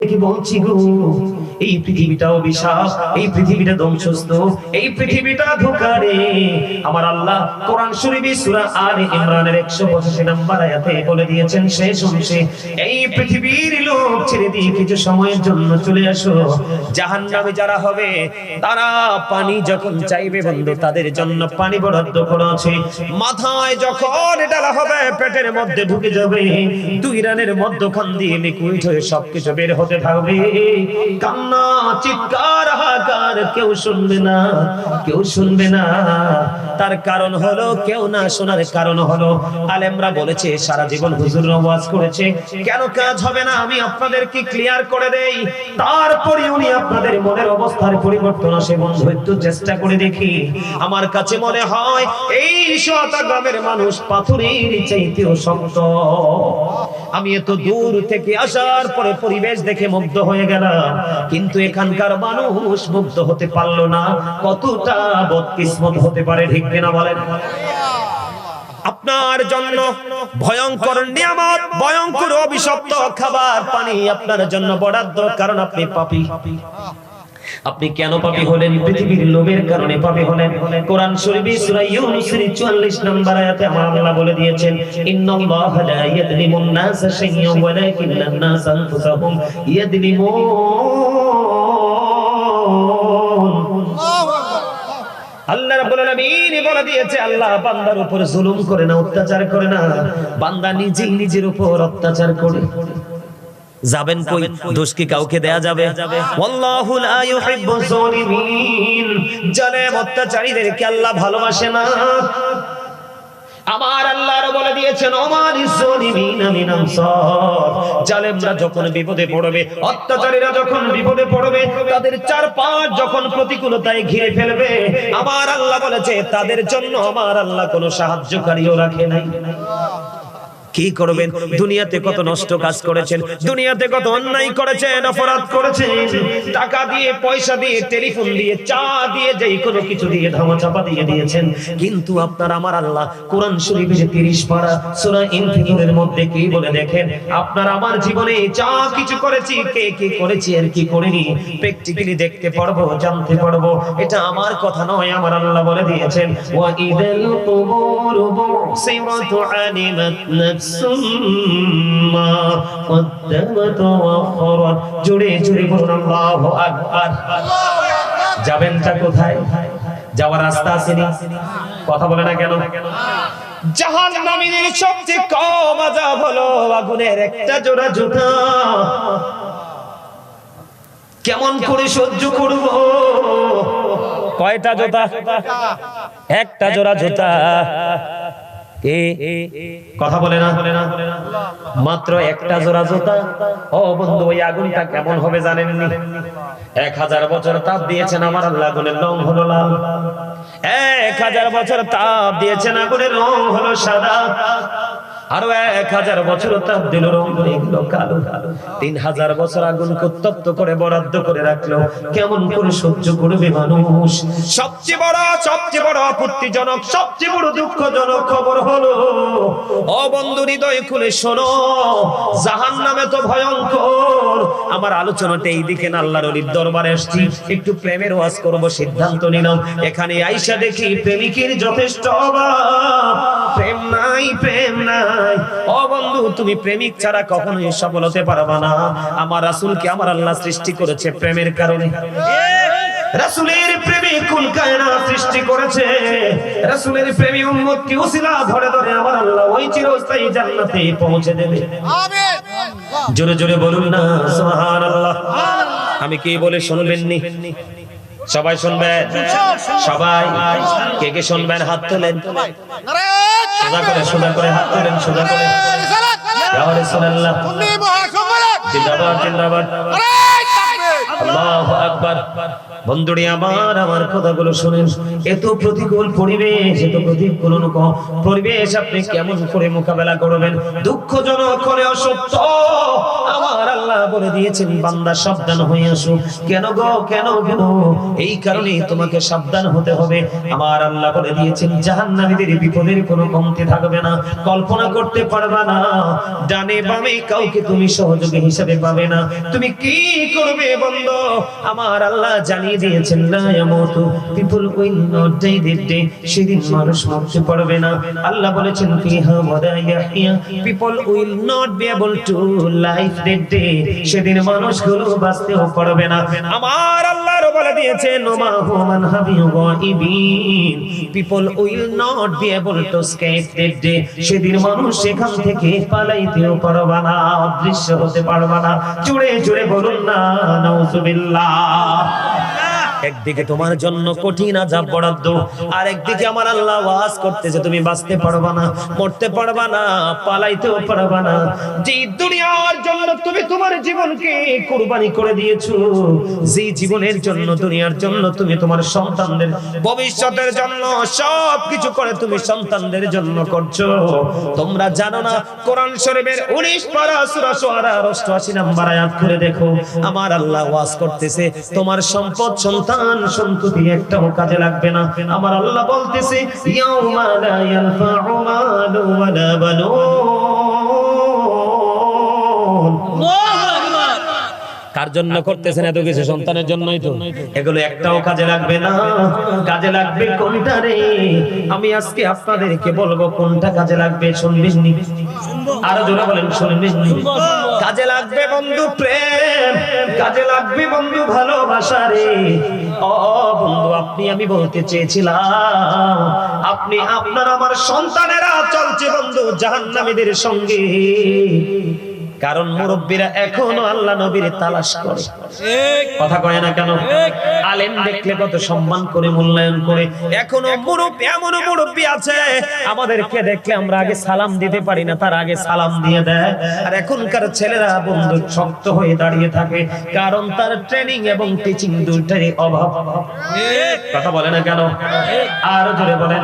থেকে বলছি গো, এই পৃথিবীটাও বিশাল, এই পৃথিবীটা ধ্বংসস্ত, এই পৃথিবীটা ধোঁকারে। আমার আল্লাহ কোরআন শরীফে সূরা আলে ইমরানের 185 নম্বর আয়াতে বলে দিয়েছেন, শেষ অংশে, এই পৃথিবীর লোক ছেড়ে দিয়ে কিছু সময়ের জন্য চলে আসো। জাহান্নামে যারা হবে তারা পানি যখন চাইবে বন্ধু, তাদের জন্য পানি বরাদ্দ করা আছে। মাথায় যখন ডালা হবে পেটের মধ্যে ঢুকে যাবে, দুই রানের মধ্যখান দিয়ে লিকুইড হয়ে সবকিছু বের হতে থাকবে। কান্না, চিৎকার, হাহাকার, কেউ শুনবে না, কেউ শুনবে না। তার কারণ হলো, কেউ না শোনার কারণ হলো, আলেমরা বলেছে, সারা জীবন হুজুররা ওয়াজ করেছে, কেন কাজ হবে না আমি আপনাদেরকে ক্লিয়ার করে দেই। তারপরে উনি আপনাদের মনের অবস্থার পরিবর্তন আসে বন্ধু, একটু চেষ্টা করে দেখি। আমার কাছে মনে হয় এই শতা গ্রামের মানুষ পাথরের চাইতেও শক্ত। আমি এত দূর থেকে আসার পরে পরিবেশ দেখে মুগ্ধ হয়ে গেলাম, কিন্তু এখানকার মানুষ মুগ্ধ হতে পারলো না। কতটা বদকিসমত হতে পারে, ঠিক কিনা বলেন? আপনার জন্য ভয়ঙ্কর নিয়ামত, ভয়ঙ্কর অভিশপ্ত খাবার পানি আপনার জন্য বরাদ্দ, কারণ আপনি পাপী। আপনি কেন পাপী হলেন? পৃথিবীর লোভের কারণে পাপী হলেন। কোরআন শরীফে সূরা ইউনূসের 44 নম্বর আয়াতে আমার আল্লাহ বলে দিয়েছেন, ইন্নাল্লাহা লা ইয়াযলিমুন নাসা শাইয়্যান ওয়ালাকিন্নান নাসা আনফুসাহুম ইয়াযলিমুন। আল্লাহ রাব্বুল আলামিন বলে দিয়েছে, আল্লাহ বান্দার উপর জুলুম করে না, অত্যাচার করে না, বান্দা নিজেই নিজের উপর অত্যাচার করে। যাবেন কই? দোষ কি কাউকে দেয়া যাবে? আল্লাহু লা ইউহিব্বুজ জালিমিন, জালেম অত্যাচারীদেরকে আল্লাহ ভালোবাসে না। আমার আল্লাহ বলে দিয়েছেন, ওমালিজ জালিমিনা মিন আনসার, জালেমরা যখন বিপদে পড়বে, অত্যাচারীরা যখন বিপদে পড়বে, তাদের চারপাশ যখন প্রতিকূলতায় ঘিরে ফেলবে, আমার আল্লাহ বলেছে তাদের জন্য আমার আল্লাহ কোনো সাহায্যকারীও রাখে নাই। কি করবেন? দুনিয়াতে কত নষ্ট কাজ করেছেন, দুনিয়াতে কত অন্যায় করেছেন, অপরাধ করেছেন, টাকা দিয়ে, পয়সা দিয়ে, টেলিফোন দিয়ে, চা দিয়ে, যেই কোনো কিছু দিয়ে ধামাচাপা দিয়ে দিয়েছেন। কিন্তু আপনার আমার আল্লাহ কোরআন শরীফে 30 পারা সূরা ইনফিতরের মধ্যে কি বলে দেখেন, আপনার আমার জীবনে যা কিছু করেছি, কে কি করেছি আর কি করিনি, প্র্যাকটিক্যালি দেখতে পারবো, জানতে পারবো। এটা আমার কথা নয়, আমার আল্লাহ বলে দিয়েছেন, ওয়া ইদাল কুবুরু বুসিরাতু আলিমাত সুম্মা কদ্দামাত ওয়া আখরাত। জোরে জোরে বলুন আল্লাহু আকবার। যাবেনটা কোথায়? যাওয়ার রাস্তা আছে নি? কথা বলে না কেন? জাহান্নামীদের সবচেয়ে কম আযাব হলো আগুনের একটা জোড়া জুতা। কেমন করে সহ্য করব? কয়টা জুতা? একটা জোড়া জুতা। কথা বলে না, মাত্র একটা জোড়া জুতা। ও বন্ধু, ওই আগুনটা কেমন হবে জানেননি? 1000 বছর তাপ দিয়েছেন আমার আল্লাহ, আগুনের রং হলো লাল। 1000 বছর তাপ দিয়েছেন, আগুনের রং হলো সাদা। আরো 1000 বছর তাপ দিল, রং হয়ে গেল কালো। 3000 বছর আগুনকে উত্তপ্ত করে বরাদ্দ করে রাখলো। কেমন করে সহ্য করবে মানুষ? সবচেয়ে বড় আপত্তিজনক, সবচেয়ে বড় দুঃখজনক খবর হলো, ও বন্ধু হৃদয় খুলে শোনো, জাহান্নামে তো ভয়ঙ্কর। আমার আলোচনাটা এই দিকে না, আল্লাহর ওলির দরবারে আসছি, একটু প্রেমের ওয়াজ করব সিদ্ধান্ত নিলাম। এখানে আইসা দেখি প্রেমিকের যথেষ্ট অভাব, প্রেম নাই, প্রেম নাই। ও বন্ধু, তুমি প্রেমিক ছাড়া কখনোই সফল হতে পারবে না। আমার রাসূলকে আমার আল্লাহ সৃষ্টি করেছে প্রেমের কারণে। রাসূলের প্রেমে কুল কায়নাত সৃষ্টি করেছে। রাসূলের প্রেমী উম্মতকে উসিলা ধরে ধরে আমার আল্লাহ ওই চিরস্থায়ী জান্নাতে পৌঁছে দেবে। আমিন। জোরে জোরে বলুন না সুবহানাল্লাহ। আমি কি বলে শুনবেন নি? সবাই শুনবেন? সবাই কে কে শুনবেন? হাত তোলেন। সোজা করে হাত তোলেন, সোজা করে। ইয়া রাসূলুল্লাহ, জিন্দাবাদ জিন্দাবাদ। আল্লাহু আকবার। বন্ধুরে আমার কথাগুলো শুনেন। এত প্রতিকূল পরিবেশ, এত প্রতিকূল পরিবেশ আপনি কেমন করে মোকাবেলা করবেন? দুঃখজনক হলেও সত্য, আমার আল্লাহ বলে দিয়েছেন বান্দা সাবধান হয়ে আসো। কেন গো, কেন কেন? এই কারণে তোমাকে সাবধান হতে হবে। আমার আল্লাহ বলে দিয়েছেন জাহান্নামীদের বিপদের কোনো কমতি থাকবে না, কল্পনা করতে পারবে না। ডানে বামে কাউকে তুমি সহযোগী হিসেবে পাবে না। তুমি কি করবে বন্ধু? আমার আল্লাহ জানিয়ে দিয়েছেন না ইয়ামুতু, people will not die that day. সেদিন মানুষ মরতে পারবে না। আল্লাহ বলেছেন ফিহা ওয়ালা ইয়াহইয়া, people will not be able to life that day. সেদিন মানুষগুলো বাঁচতেও পারবে না। আমার আল্লাহ বলে দিয়েছেন ওমা হুমান হাবিউ গায়িবিন, people will not be able to escape that day. সেদিন মানুষ সেখান থেকে পালাইতেও পারবে না, অদৃশ্য হতে পারবে না। জুড়ে জুড়ে বলুন না নাউজুবিল্লাহ। একদিকে তোমার জন্য কঠিন আযাব বরাদ্দ, আর একদিকে আমার আল্লাহ ওয়াজ করতেছে তুমি বাঁচতে পারবা না, মরতে পারবা না, পালাইতেও পারবা না। যে দুনিয়ার জন্য তুমি তোমার জীবনকে কুরবানি করে দিয়েছো, যে জীবনের জন্য, দুনিয়ার জন্য তুমি তোমার সন্তানদের ভবিষ্যতের জন্য সবকিছু করে তুমি সন্তানদের জন্য করছো, তোমরা জানো না? কোরআন শরীফের 19 পারা সূরা শুআরা 88 নম্বর আয়াত করে দেখো। আমার আল্লাহ ওয়াজ করতেছে তোমার সম্পদ, সন্তান, সন্ততি একটাও কাজে লাগবে না। আমার আল্লাহ বলতেছে ইয়াউমা লা ইয়ানফাউ মালু ওয়ালা বানুন। কার জন্য করতেছেন এত কিছু? সন্তানের জন্যই তো। এগুলো একটাও কাজে লাগবে না। কাজে লাগবে কোনটা রে? আমি আজকে আপনাদেরকে বলবো কোনটা কাজে লাগবে। শুনবেন নি? আরো জোরে বলেন, শুনবেন নি? কাজে লাগবে বন্ধু প্রেম, কাজে লাগবে বন্ধু ভালোবাসা রে। ও বন্ধু, আপনি আমি বলতে চেয়েছিলাম আপনি আপনার আমার সন্তানেরা চলছে বন্ধু জাহান্নামীদের সঙ্গে। কারণ মুরব্বীরা এখনো আল্লাহ নবীর তালাশ করে। কথা কয় না কেন? আলেম দেখলে কত সম্মান করে, মূল্যায়ন করে। এখনো মুরব্বী, এমন মুরব্বী আছে আমাদেরকে দেখলে আমরা আগে সালাম দিতে পারি না, তার আগে সালাম দিয়ে দেয়। আর এখনকার ছেলেরা বন্ধু শক্ত হয়ে দাঁড়িয়ে থাকে, কারণ তার ট্রেনিং এবং টিচিং দুইটারই অভাব। কথা বলে না কেন? আর জোরে বলেন।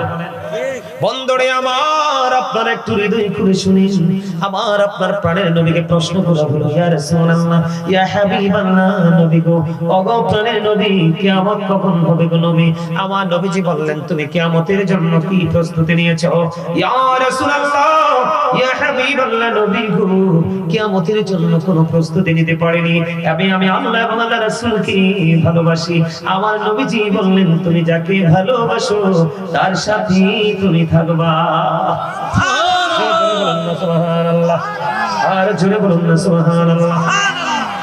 বন্ধুরে আমার, আপনারা একটু হৃদয় খুলে শুনুন। আমার আপনার প্রাণের নবীকে প্রশ্ন করা হলো, ইয়া রাসূলুল্লাহ, ইয়া হাবিবাল্লাহ, নবী গো, ওগো প্রাণের নবী, কিয়ামত কখন হবে গো নবী? আমার নবীজি বললেন তুমি কিয়ামতের জন্য কি প্রস্তুতি নিয়েছো? ইয়া রাসূলুল্লাহ, ইয়া হাবিবাল্লাহ, নবী গো, কিয়ামতের জন্য কোনো প্রস্তুতি নিতে পারিনি। আমি আল্লাহ এবং আল্লাহর রাসূলকে ভালোবাসি। আমার নবীজি বললেন তুমি যাকে ভালোবাসো তার সাথে তুমি থাকবা। সুবহানাল্লাহ, আর জোরে বলুন না সুবহানাল্লাহ।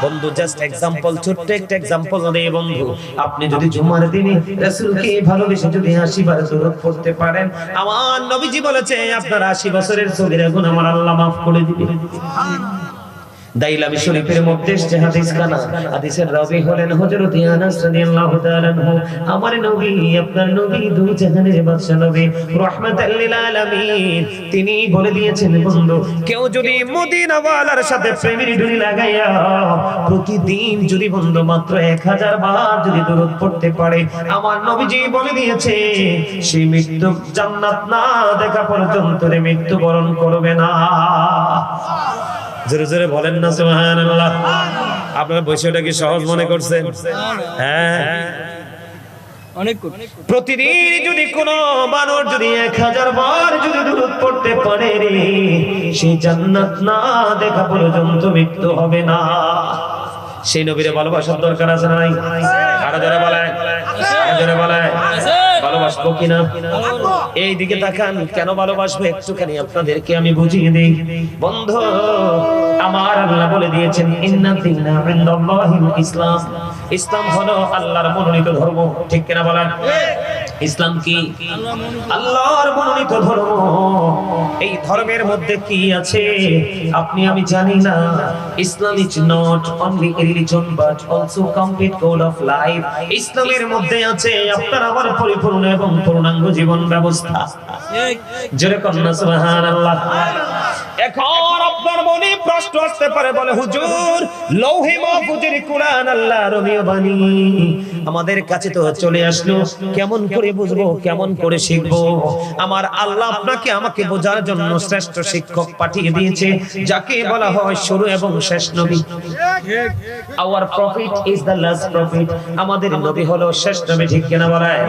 বন্ধু জাস্ট এক্সাম্পল, ছোট্ট একটা এক্সাম্পল দেই বন্ধু। আপনি যদি জুমার দিনে রাসূলকে ভালোবেসে যদি 80 বার দরুদ পড়তে পারেন, আমার নবীজি বলেছে আপনার 80 বছরের সগীরা গুনাহ আমার আল্লাহ maaf করে দিবেন। দাইলামি শরীফের মধ্যে এসেছে হাদিস খানা। হাদিসের রাবী হলেন হযরত আনাস রাদিয়াল্লাহু তাআলা আনহু। আমার নবী, আপনার নবী, দুই জাহানের বাদশা নবী, রাহমাতাল লিল আলামিন, তিনি বলে দিয়েছেন বন্ধু, কেউ যদি মদিনা ওয়ালার সাথে প্রেমের ডুরি লাগাইয়া প্রতিদিন যদি বন্ধু মাত্র 1000 বার যদি দরুদ পড়তে পারে, আমার নবীজি বলে দিয়েছে সে মৃত্যু জান্নাত না দেখা পর্যন্ত মৃত্যুবরণ করবে না। জোরে জোরে বলেন না সুবহানাল্লাহ। আপনারা বিষয়টা কি সহজ মনে করছেন? হ্যাঁ, অনেক। প্রতিদিন যদি কোনো মানুষ যদি 1000 বার যদি দরুদ পড়তে পারে রে, সে জান্নাত না দেখা পর্যন্ত মৃত্যু হবে না। সেই নবীরে ভালোবাসার দরকার আছে না নাই? আরো জোরে বলেন, আরো জোরে বলেন। ভালোবাসবো কিনা? এই দিকে তাকান। কেন ভালোবাসবো একটুখানি আপনাদেরকে আমি বুঝিয়ে দেই বন্ধু। আমার আল্লাহ বলে দিয়েছেন ইন্না দীনা ইনদাল্লাহিল ইসলাম। ইসলাম হলো আল্লাহর মনোনীত ধর্ম। ঠিক কিনা বলেন? ইসলাম কি? আল্লাহর মনোনীত ধর্ম। এই ধর্মের মধ্যে কি আছে আপনি আমি জানি না। Islam is not only a religion but also complete code of life. ইসলামের মধ্যে আছে আপনার আমার পরিপূর্ণ এবং পূর্ণাঙ্গ জীবন ব্যবস্থা। জোরে কন্যা সুবহানাল্লাহ। এখন আপনার মনে প্রশ্ন আসতে পারে, বলে হুজুর লৌহে মাহফুজের কোরআন আল্লাহর বাণী আমাদের কাছে তো চলে আসলো, কেমন করে বুঝবো, কেমন করে শিখবো? আমার আল্লাহ আপনাকে আমাকে বোঝার জন্য শ্রেষ্ঠ শিক্ষক পাঠিয়ে দিয়েছে, যাকে বলা হয় শুরু এবং শেষ নবী। Our prophet is the last prophet. আমাদের নবী হলো শেষ নবী, ঠিক কিনা বলেন?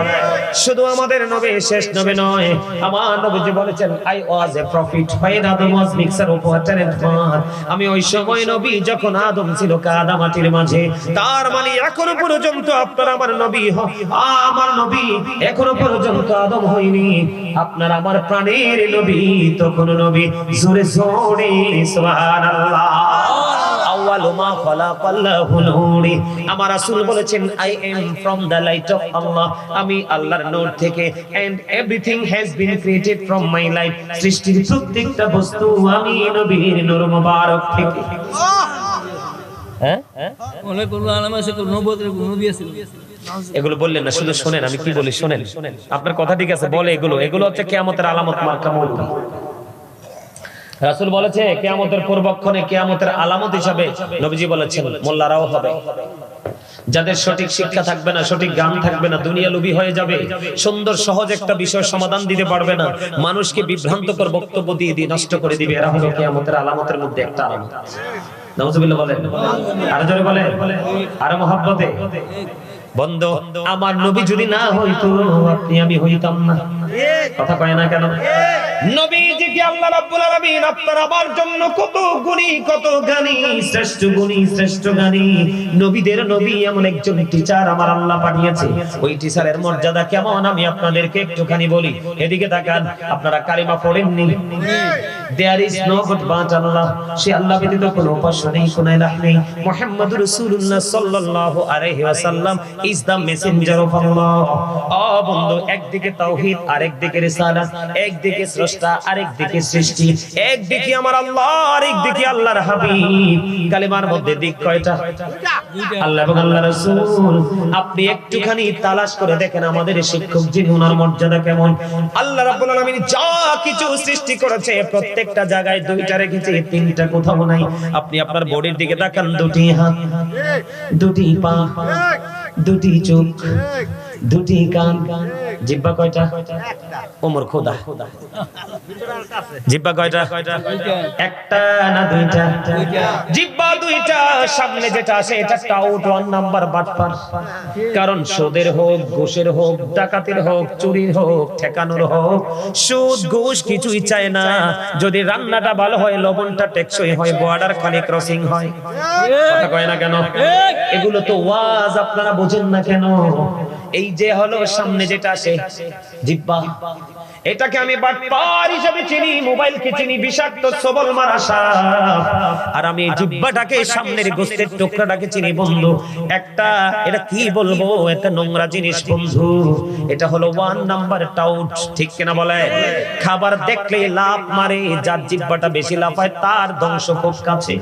শুধু আমাদের নবী শেষ নবী নয়, আমার নবীজি বলেছেন I was a prophet when Adam was mixer of water and mud. আমি ওই সময় নবী যখন আদম ছিল কাদা মাটির মাঝে। তার মানে এখনো পর্যন্ত আপনার আমার নবী, আমার নবী এখনো পর্যন্ত আদম হয়নি। আপনার আমার প্রাণের নবী তখন নবী। জোরে জোরে সুবহানাল্লাহ। আউয়ালু মা খালাকাল্লাহু নূরি। আমার রাসূল বলেছেন I am from the light of Allah, আমি আল্লাহর নূর থেকে, and everything has been created from my light. সৃষ্টির প্রত্যেকটা বস্তু আমি নবীর নূর মোবারক থেকে। অনেক আলামা আছে, নবুয়তের নবী আছে। এগুলো বললেন না, শুধু শুনেন আমি কি বলি, শুনেন। আপনার কথা ঠিক আছে, বলে এগুলো হচ্ছে কিয়ামতের আলামত, মার্কা মৌলবি। রাসূল বলেছে কিয়ামতের পূর্বক্ষণে কিয়ামতের আলামত হিসাবে নবীজি বলেছেন মোল্লারাও হবে। যাদের সঠিক শিক্ষা থাকবে না, সঠিক জ্ঞান থাকবে না, দুনিয়া লোভী হয়ে যাবে, সুন্দর সহজ একটা বিষয় সমাধান দিতে পারবে না, মানুষকে বিভ্রান্তকর বক্তব্য দিয়ে নষ্ট করে দিবে, এরা হলো কিয়ামতের আলামতের মধ্যে একটা আলামত। নাউজুবিল্লাহ বলেন, আরো জোরে বলেন, আরো মহব্বতে। বন্ধু, আমার নবী যদি না হইতো আপনি আমি হইতাম না। কথা কয় না কেন? নবীজি কি আল্লাহ রাব্বুল আলামিন আপনার আমার জন্য কত গুণী, কত জ্ঞানী, শ্রেষ্ঠ গুণী, শ্রেষ্ঠ জ্ঞানী, নবীদের নবী এমন একজন টিচার আমার আল্লাহ পাঠিয়েছে। ওই টিচারের মর্যাদা কেমন আমি আপনাদেরকে একটুখানি বলি। এদিকে তাকান, আপনারা কালিমা পড়েননি? There is no God but Allah, সে আল্লাহ ব্যতীত কোনো উপাস্য নেই, কোনো ইলাহ নেই। মুহাম্মাদুর রাসূলুল্লাহ সাল্লাল্লাহু আলাইহি ওয়াসাল্লাম is the messenger of Allah। ও বন্ধু, একদিকে তাওহীদ, আরেকদিকে রিসালাত, একদিকে স্রষ্টা, আরেকদিকে সৃষ্টি, একদিকে আমার আল্লাহ, আরেকদিকে আল্লাহর হাবিব। কালেমার মধ্যে দিক কয়টা? আল্লাহ এবং আল্লাহর রাসূল। আপনি একটুখানি তালাশ করে দেখেন আমাদের শিক্ষক যিনি, ওনার মর্যাদা কেমন। আল্লাহ রাব্বুল আলামিন যা কিছু সৃষ্টি করেছে প্রত্যেকটা জায়গায় দুইটা রেখেছে, তিনটা কোথাও নাই। আপনি আপনার বডির দিকে তাকান, দুটি হাত, দুটি পা, দুটি চোখ, দুটি কান, জিহ্বা কয়টা? ওমর খোদা, জিহ্বা কয়টা? একটা না দুইটা? জিহ্বা দুইটা। সামনে যেটা আসে এটা টাউট, 1 নাম্বার বাটপার। কারণ সুদের হোক, ঘুষের হোক, ডাকাতির হোক, চুরির হোক, ঠেকানোর হোক, সুদ ঘুষ কিছুই চায় না। যদি রান্নাটা ভালো হয়, লবণটা টেকসই হয়, বর্ডার খালি ক্রসিং হয়। কথা কয় না কেন? এগুলো তো ওয়াজ, আপনারা বুঝেন না কেন? এই যে হলো সামনে যেটা আসে জিহ্বা, এটাকে আমি বাটপার হিসেবে চিনি, মোবাইলকে চিনি বিষাক্ত সবল মারা সাপ। আর আমি জিহ্বাটাকে, সামনের গোস্তের টুকরাটাকে চিনি বন্ধু একটা, এটা কি বলবো, একটা নোংরা জিনিস বন্ধু। এটা হলো 1 নাম্বার টাউট, ঠিক কিনা বলে? খাবার দেখলে লাফ মারে, যার জিহ্বাটা বেশি লাফায় তার ধ্বংস খুব কাছে।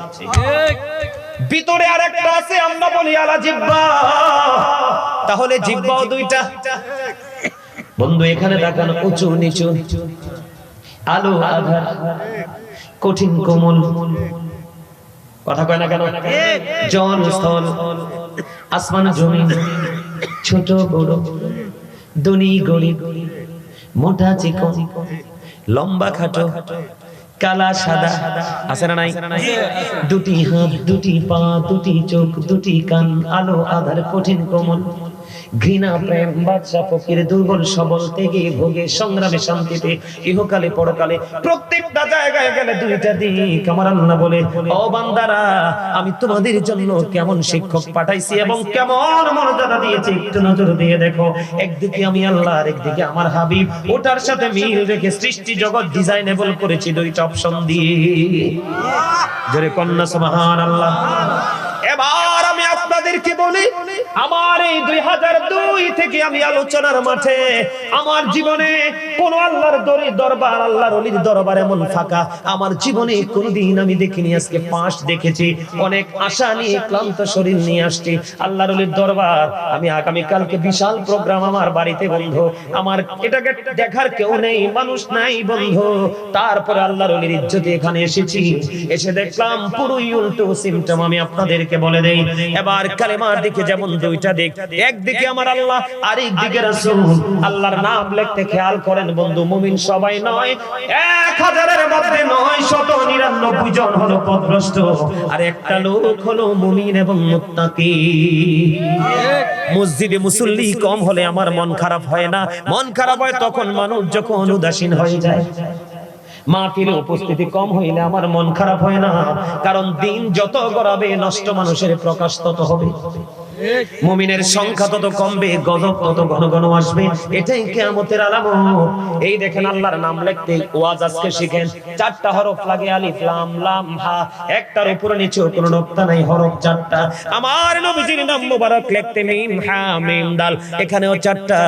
ভিতরে আরেকটা আছে, আমরা বলি আলা জিহ্বা। তাহলে জিহ্বাও দুইটা বন্ধু। এখানে দেখান উঁচু নিচু, আলো আধার, কঠিন কোমল, কথা কয় না কেন? জল স্থল, আসমান জমিন, ছোট বড়, ধনী গরিব, মোটা চিকন, লম্বা খাটো, কালা সাদা, আছে না নাই? দুটি হাত, দুটি পা, দুটি চোখ, দুটি কান, আলো আধার, কঠিন কোমল, ঘৃণা প্রেম, বাদশা ফকির, দুর্বল সবল, ত্যাগে ভোগে, সংগ্রামে শান্তিতে, ইহকালে পরকালে, প্রত্যেকটা জায়গায় গেলে দুইটা দিক। আমার আল্লাহ বলে, ও বান্দারা, আমি তোমাদের জন্য কেমন শিক্ষক পাঠাইছি এবং কেমন মর্যাদা দিয়েছি, একটু নজর দিয়ে দেখো। একদিকে আমি আল্লাহ, আর একদিকে আমার হাবিব। ওটার সাথে মিল রেখে সৃষ্টি জগৎ ডিজাইনেবল করেছি দুইটা অপশন দিয়ে। জোরে কন্যা সুবহানাল্লাহ। এবার আমি আপনাদেরকে বলি, আমার এই 2002 থেকে আমি আলোচনার মাঠে, আমার জীবনে কোন আল্লাহর দরবার, আল্লাহর ওলির দরবার এমন ফাঁকা আমার জীবনে কোনদিন আমি দেখিনি। আজকে পাঁচ দেখেছি, অনেক আশা নিয়ে ক্লান্ত শরীর নিয়ে আসছি আল্লাহর ওলির দরবার। আমি আগামী কালকে বিশাল প্রোগ্রাম আমার বাড়িতে বন্ধু, আমার এটাকে দেখার কেউ নেই, মানুষ নাই বন্ধু। তারপরে আল্লাহর ওলির ইজ্জতে এখানে এসেছি, এসে দেখলাম পুরোই উল্টো সিমটম। আমি আপনাদেরকে বলে দেই, এবার কালেমার দিকে যেমন দুইটা দিক, একদিকে আমার আল্লাহ, আরেক দিকে রাসূল। আল্লাহর নাম লিখতে খেয়াল করেন বন্ধু, মুমিন সবাই নয়, 1000-এর মধ্যে 999 জন হলো পথভ্রষ্ট, আর একটা লোক হলো মুমিন এবং মুত্তাকি। মসজিদে মুসল্লি কম হলে আমার মন খারাপ হয় না, মন খারাপ হয় তখন মানুষ যখন উদাসীন হয়ে যায়। মাহফিলে উপস্থিতি কম হইলে আমার মন খারাপ হয় না, কারণ দিন যত গড়াবে নষ্ট মানুষের প্রকাশ তত হবে, মুমিনের সংখ্যা তত কমবে, গজব তত ঘন ঘন আসবে। এটাই কিয়ামতের আলামত। এই দেখেন আল্লাহর নাম লিখতে ওয়াজ আজকে শিখেন, 4টা হরফ লাগে, আলিফ লাম লাম হা, একটার উপরে নিচে কোনো নকতা নাই, হরফ 4টা। আমার নবীজির নাম মোবারক লিখতে মিম হা মিম দাল, এখানেও 4টা,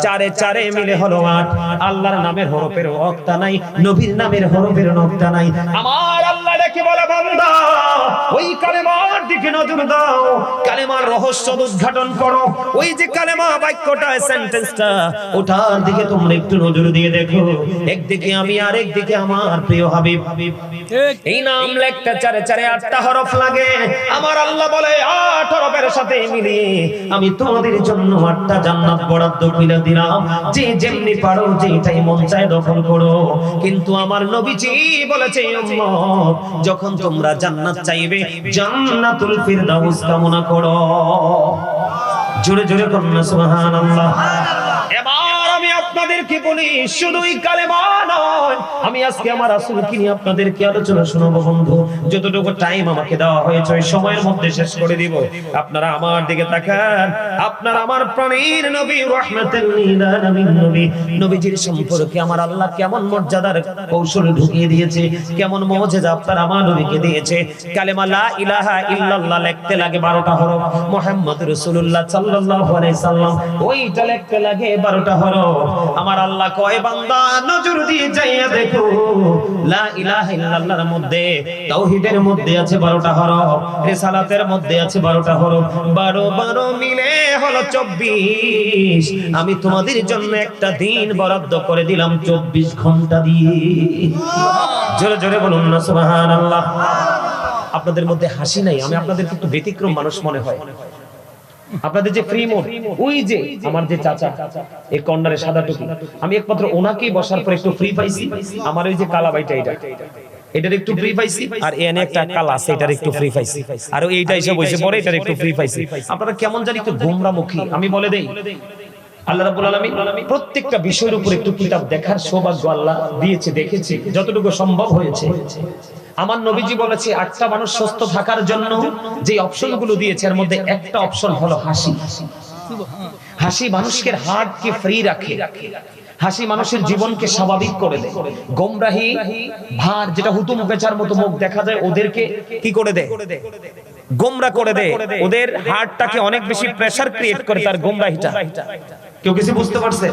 4 মিলে হলো 8। আল্লাহর নামের হরফের নকতা নাই, নবীর নামের হরফের নকতা নাই। আমার আল্লাহ ডেকে বলে, বান্দা ওই কালেমার দিকে নজর দাও, কালেমার রহস্য উদ্ঘাটন করো। ওই যে কালেমা বাক্যটা, সেন্টেন্সটা, ওটার দিকে তোমরা একটু নজর দিয়ে দেখো। একদিকে আমি আর একদিকে আমার প্রিয় হাবিব। এই নাম লেখতে 8টা হরফ লাগে। আমার আল্লাহ বলে 8 হরফের সাথে মিলিয়ে আমি তোমাদের জন্য 8টা জান্নাত বরাদ্দ করে দিলাম, যে যেমনি পারো যেটাই মন চায় দখল করো। কিন্তু আমার নবীজি বলেছে, উম্মত যখন তোমরা জান্নাত চাইবে, জান্নাতুল ফিরদাউস কামনা করো। জোরে জোরে করুন সুবহানাল্লাহ। এবার আমি আপনাদেরকে বলি, শুধুই কালেমা নয়, আমি আজকে আমার রাসূলকে নিয়ে আপনাদেরকে আলোচনা শোনাবো বন্ধু। যতটুকু টাইম আমাকে দেওয়া হয়েছে ওই সময়ের মধ্যে শেষ করে দিব। আপনারা আমার দিকে তাকান, আপনারা আমার প্রাণের নবী রাহমাতুল লিল আলামিন নবী, নবীজির সম্পর্কে আমার আল্লাহ কেমন মর্যাদার কৌশল ঢুকিয়ে দিয়েছে, কেমন মুজিজা আপনার আমার নবীকে দিয়েছে। কালেমা লা ইলাহা ইল্লাল্লাহ লিখতে লাগে 12টা হরফ, মুহাম্মদ রাসূলুল্লাহ সাল্লাল্লাহু আলাইহি সাল্লাম ওইটা লিখতে লাগে 12টা হরফ। আমার আল্লাহ কয়, বান্দা নজর দিয়ে যাইয়া দেখো, লা ইলাহা ইল্লাল্লাহর মধ্যে, তাওহীদের মধ্যে আছে 12টা হরফ, রিসালাতের মধ্যে আছে 12টা হরফ, 12 মিলে হলো 24। আমি তোমাদের জন্য একটা দিন বরাদ্দ করে দিলাম 24 ঘন্টা দিয়ে। জোরে জোরে বলুন না সুবহানাল্লাহ। আপনাদের মধ্যে হাসি নাই, আমি আপনাদেরকে একটু ব্যতিক্রম মানুষ মনে হয়। আপনাদের যে ফ্রি মোড, ওই যে আমার যে চাচা এই কর্নারে সাদা টুপি, আমি একমাত্র ওনাকেই বসার পর একটু ফ্রি পাইছি। আমার ওই যে কালা বাইটা, এটার একটু ফ্রি পাইছি, আর এনে একটা কালা আছে, এটার একটু ফ্রি পাইছি, আর এইটা এসে বসে পড়ে, এটার একটু ফ্রি পাইছি। আপনারা কেমন জানি একটু গোমরামুখী। আমি বলে দেই, আল্লাহ রাব্বুল আলামিন প্রত্যেকটা বিষয়ের উপর একটু কিতাব দেখার সৌভাগ্য আল্লাহ দিয়েছে, দেখেছি যতটুকু সম্ভব হয়েছে। আমার নবীজি বলেছে 8টা মানুষ সুস্থ থাকার জন্য যে অপশনগুলো দিয়েছে, এর মধ্যে একটা অপশন হলো হাসি। হাসি মানুষকে হার্টকে ফ্রি রাখে, হাসি মানুষের জীবনকে স্বাভাবিক করে দেয়। গোমরাহি ভার, যেটা হুতুম বেচার মতো মুখ দেখা যায়, ওদেরকে কি করে দেয়? গোমরা করে দেয়। ওদের হার্টটাকে অনেক বেশি প্রেসার ক্রিয়েট করে তার গোমরাহিটা। কেউ কিছু বুঝতে পারছে?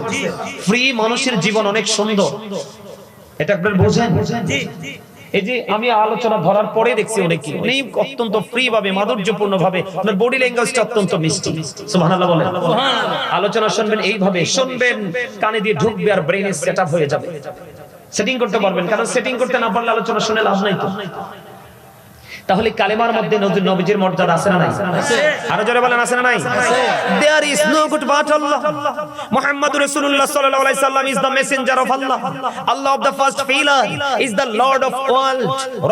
ফ্রি মানুষের জীবন অনেক সুন্দর, এটা একবার বোঝেন। এই যে আমি আলোচনা ধরার পরে দেখছি অনেকে অত্যন্ত ফ্রি ভাবে, মাধুর্যপূর্ণ ভাবে, আপনার বডি ল্যাঙ্গুয়েজটা অত্যন্ত মিষ্টি। সুবহানাল্লাহ বলেন। আলোচনা শুনবেন এইভাবে, শুনবেন, কানে দিয়ে ঢুকবে আর ব্রেইনে সেটআপ হয়ে যাবে, সেটিং করতে পারবেন। কারণ সেটিং করতে না পারলে আলোচনা শুনে লাভ নাই তো। তাহলে কালেমার মধ্যে নবীজির মর্যাদা আছে না নাই? আরো জোরে বলেন, আছে না নাই? There is no good but Allah. Muhammadur Rasulullah sallallahu alaihi wasallam is the messenger of Allah. Allah of the first pillar is the Lord of world,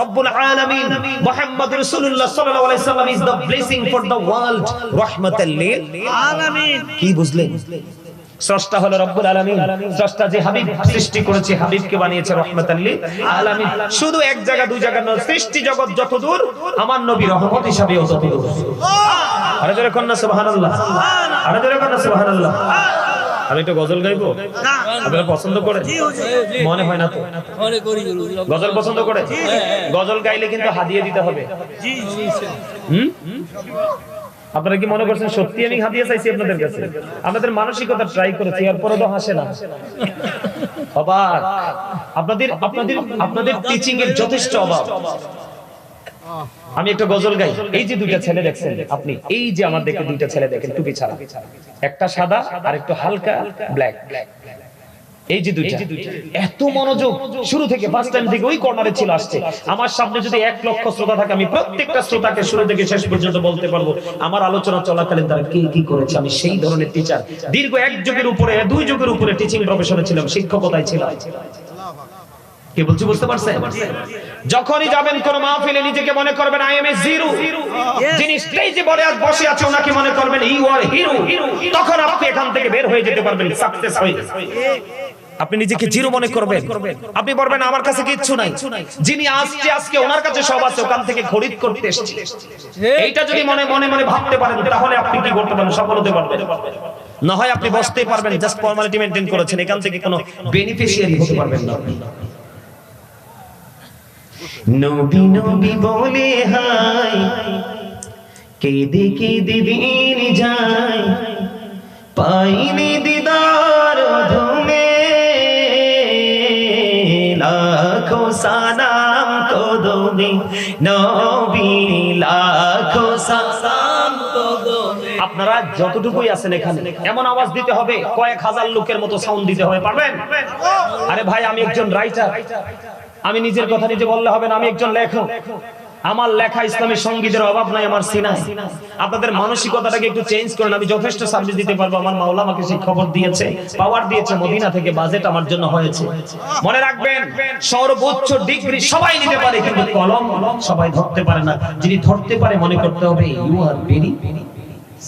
Rabbul Alamin. Muhammadur Rasulullah sallallahu alaihi wasallam is the blessing for the world, rahmatan lil alamin. কি বুঝলেন? স্রষ্টা হলো রব্বুল আলামিন। স্রষ্টা যে হাবিব সৃষ্টি করেছে, হাবিবকে বানিয়েছে রহমাতাল লিল আলামিন। শুধু এক জায়গা দুই জায়গা নয়, সৃষ্টি জগৎ যত দূর, আমার নবী রহমত হিসাবে তত দূর। আরে জোরে কন্না সুবহানাল্লাহ, আরে জোরে কন্না সুবহানাল্লাহ। আমি একটু গজল গাইবো, আপনারা পছন্দ করেন? মনে হয় না তো? গজল পছন্দ করে? গজল গাইলে কিন্তু হাদিয়া দিতে হবে। আপনারা কি মনে করছেন সত্যি আমি হাদিয়া চাইছি আপনাদের কাছে? আপনাদের মানসিকতা ট্রাই করেছি, এরপরে তো হাসে না। অবাক, আপনাদের টিচিং এর যথেষ্ট অভাব। আমি একটা গজল গাই। এই যে দুইটা ছেলে দেখছেন আপনি, এই যে আমার দেখে দুইটা ছেলে দেখেন টুপি ছাড়া, একটা সাদা আর একটা হালকা ব্ল্যাক, এই যে দুইটা, এত মনোযোগ শুরু থেকে ফার্স্ট টাইম থেকে ওই কর্নারে ছিল আসছে। আমার সামনে যদি 1 লক্ষ শ্রোতা থাকে, আমি প্রত্যেকটা শ্রোতাকে শুরু থেকে শেষ পর্যন্ত বলতে পারবো আমার আলোচনা চলাকালীন তারা কি কি করেছে। আমি সেই ধরনের টিচার, দীর্ঘ 1 যুগের উপরে 2 যুগের উপরে টিচিং প্রফেশনে ছিলাম, শিক্ষকতায় ছিলাম। কি বলছি বুঝতে পারছেন? যখনই যাবেন কোন মাহফিলে নিজেকে মনে করবেন আই এম এ জিরো, যিনি স্টেজে বসে আছে ওনাকে মনে করবেন ইউ আর হিরো, তখন আপনি এখান থেকে বের হয়ে যেতে পারবেন সাকসেস হয়ে। আপনি নিজেকে জিরো মনে করবেন, আপনি বলবেন আমার কাছে কিচ্ছু নাই, যিনি আসছে আজকে ওনার কাছে সব আছে, ওখান থেকে খরিদ করতে এসেছি। এইটা যদি মনে মনে ভাবতে পারেন তাহলে আপনি কি করতে পারবেন? সফল হতে পারবেন। না হয় আপনি বসতেই পারবেন, জাস্ট ফর্মালিটি মেইনটেইন করেছেন, এখান থেকে কোনো বেনিফিশিয়ারি হতে পারবেন না। নবী নবী বলে হাই, কেঁদে কেঁদে দিন যায়, পাইনি দিদার ধুমে, লাখো সালাম কদমে নবী, লাখো সালাম কদমে। আপনারা যতটুকুই আছেন এখানে এমন আওয়াজ দিতে হবে, কয়েক হাজার লোকের মতো সাউন্ড দিতে হবে, পারবেন? আরে ভাই, আমি একজন রাইটার, আমি নিজের কথা নিজে বললে হবে না, আমি একজন লেখক। আমার লেখা ইসলামী সঙ্গীতের অভাব নাই আমার সিনায়। আপনাদের মানসিকতাটাকে একটু চেঞ্জ করেন, আমি যথেষ্ট সার্ভিস দিতে পারবো। আমার মাওলা আমাকে সেই খবর দিয়েছে, পাওয়ার দিয়েছে, মদিনা থেকে বাজেট আমার জন্য হয়েছে। মনে রাখবেন, সর্বোচ্চ ডিগ্রি সবাই নিতে পারে, কিন্তু কলম সবাই ধরতে পারে না। যিনি ধরতে পারে মনে করতে হবে ইউ আর ভেরি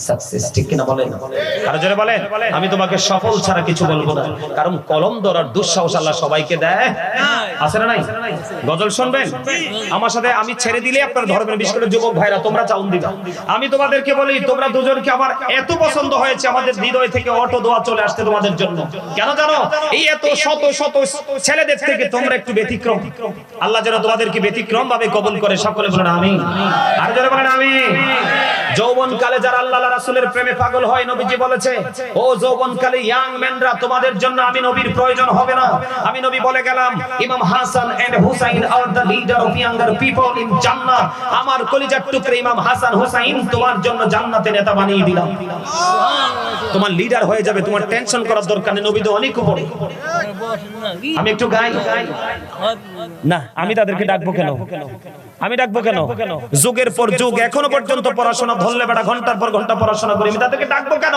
সাকসেস। ঠিক কিনা বলেন? আর জোরে বলেন। আমি তোমাকে সফল ছাড়া কিছু বলবো না, কারণ কলম ধরার দুঃসাহস আল্লাহ সবাইকে দেয়। আছে না নাই? গজল শুনবেন আমার সাথে? আমি ছেড়ে দিলে আপনারা ধরবেন, বিশেষ করে যুবক ভাইরা তোমরা চাউন দিবা। আমি তোমাদেরকে বলি, তোমরা দুজনকে আমার এত পছন্দ হয়েছে, আমাদের হৃদয় থেকে অটো দোয়া চলে আসছে তোমাদের জন্য। কেন জানো? এই এত শত শত ছেলেদের থেকে তোমরা একটু ব্যতিক্রম। আল্লাহ যেন তোমাদেরকে ব্যতিক্রম ভাবে কবুল করে। সকলে বলেন আমিন। আর জোরে বলেন আমিন। যৌবন কালে যারা আল্লাহ রাসূলের প্রেমে পাগল হয়, নবীজি বলেছে, ও যৌবন কালে ইয়াং ম্যানরা, তোমাদের জন্য আমি নবীর প্রয়োজন হবে না। আমি নবী বলে গেলাম, Imam Hasan and Husain are the leader of younger people in Jannah. আমার কলিজার টুকরা ইমাম হাসান হুসাইন তোমার জন্য জান্নাতে নেতা বানিয়ে দিলাম। তোমার লিডার হয়ে যাবে, তোমার টেনশন করার দরকার নেই। নবী তো অনেক উপরে। আমি একটু গাই না, আমি তাদেরকে ডাকবো কেন? আমি ডাকবো কেন? যুগের পর যুগ এখনো পর্যন্ত পড়াশোনা ধরলে বেটা ঘন্টার পর ঘন্টা পড়াশোনা করি, আমি তাদেরকে ডাকবো কেন?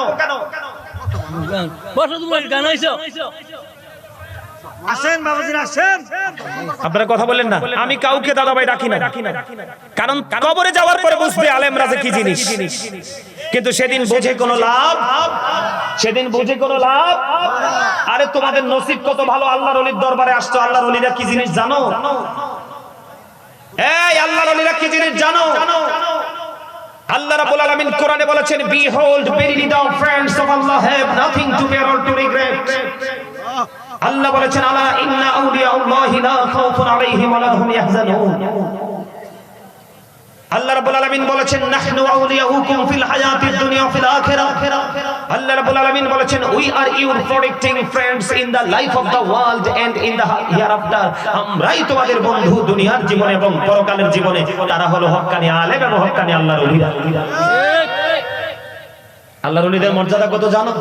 আসেন বাবাজিরা আসেন। আপনারা কথা বলেন না। আমি কাউকে দাদা ভাই ডাকি না, কারণ কবরে যাওয়ার পরে বুঝবে আলেমরা যে কি জিনিস। কিন্তু সেদিন বুঝে কোনো লাভ, সেদিন বুঝে কোনো লাভ। আরে তোমাদের নসিব কত ভালো, আল্লাহর ওলির দরবারে আসছো। আল্লাহর ওলিরা কি জিনিস জানো? এই আল্লাহর ওলিরা কি জিনিস জানো? আল্লাহ রাব্বুল আলামিন কোরআনে বলেছেন, behold verily thou friends of Allah have nothing to fear or to regret। আল্লাহ বলেছেন, আলা ইন্না আউলিয়া আল্লাহি লা খাউফুন আলাইহিম ওয়া লা হুম ইয়াহজানুন। আল্লাহ রাব্বুল আলামিন বলেছেন, নাহনু আউলিয়াউকুম ফিল হায়াতিদ দুনিয়া ওয়া ফিল আখিরাহ। আল্লাহ রাব্বুল আলামিন বলেছেন, we are your protecting friends in the life of the world and in the hereafter. আমরাই তোমাদের বন্ধু দুনিয়ার জীবনে এবং পরকালের জীবনে। তারা হলো হক্কানি আলেম এবং হক্কানি আল্লাহর ওলিরা। আল্লাহর ওলিদের মর্যাদা কত জানো?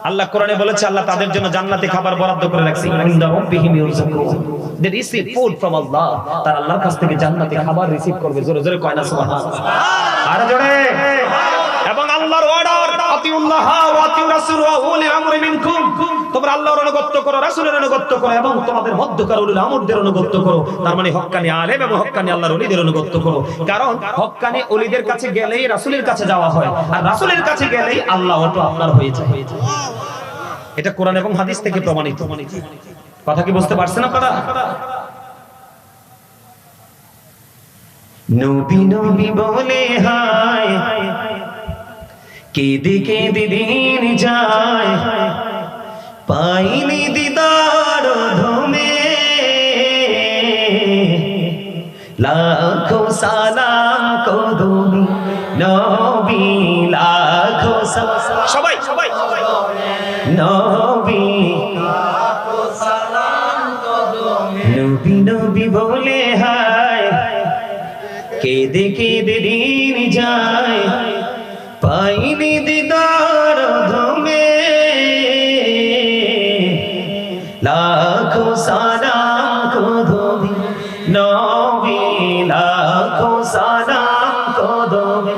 আল্লাহ কোরআনে বলেছে, আল্লাহ তাদের জন্য জান্নাতে খাবার বরাদ্দ করে রাখছে। ইনদা রাব্বিহিম ইউরযাকুন। দে রিসিভ ফুড ফ্রম আল্লাহ। তারা আল্লাহর কাছ থেকে জান্নাতে খাবার রিসিভ করবে। জোরে জোরে কয় না সুবহানাল্লাহ। আর জোরে। এবং আল্লাহর অর্ডার, আতিউল্লাহ ওয়া আতিউ রাসূল ওয়া উলিল আমরি মিনকুম। তোমরা আল্লাহর অনুগত করো, রাসূলের অনুগত করো এবং তোমাদের মধ্যকার উলিল আমরদের অনুগত করো। তার মানে হক্কানি আলেম এবং হক্কানি আল্লাহর ওলিদের অনুগত করো। কারণ হক্কানি ওলিদের কাছে গেলেই রাসূলের কাছে যাওয়া হয়, আর রাসূলের কাছে গেলেই আল্লাহ ওটা আপনার হয়ে যায়। এটা কোরআন এবং হাদিস থেকে প্রমাণিত। কথা কি বুঝতে পারছেন আপনারা? নবী নবী বলে হায়, কেঁদে কেঁদে দিন যায়, পাইনি দিদার ধুমে, লাখো সালাম কদমে নবী, সালাম সবাই সবাই নবী নবী নবী বলে হায় কেঁদে কেঁদে দিন যায় পাইনি দিদার ধমে লাখো সালাম কদমে নবী লাখো সালাম কদমে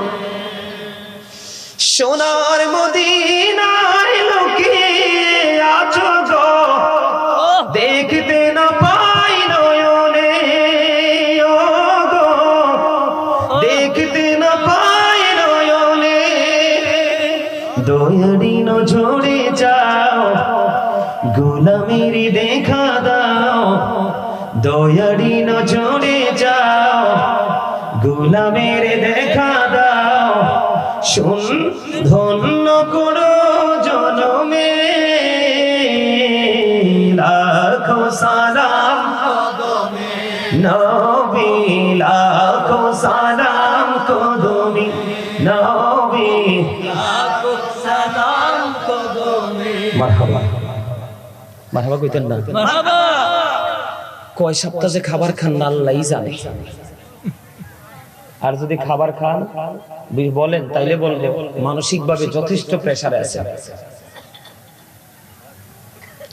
সোনার মদিনায় লোকে আছো গো দেখতে না পাই নয়নে ও গো দেখতে না পাই নয়নে দয়ারি নজরে যাও গোলামের দেখা দাও দয়ারি নজরে যাও গোলামের দেখা দাও শুন ধন্য করো জনমে লাখো সালাম কদমে নবী লাখো সালাম কদমে নবী লাখো সালাম কদমে মারহাবা মারহাবা কইতেন না মারহাবা কয় সপ্তাহ যে খাবার খান না আল্লাহই জানে আর যদি খাবার খান বলেন তাইলে বলবো মানসিক ভাবে যথেষ্ট প্রেসারে আছে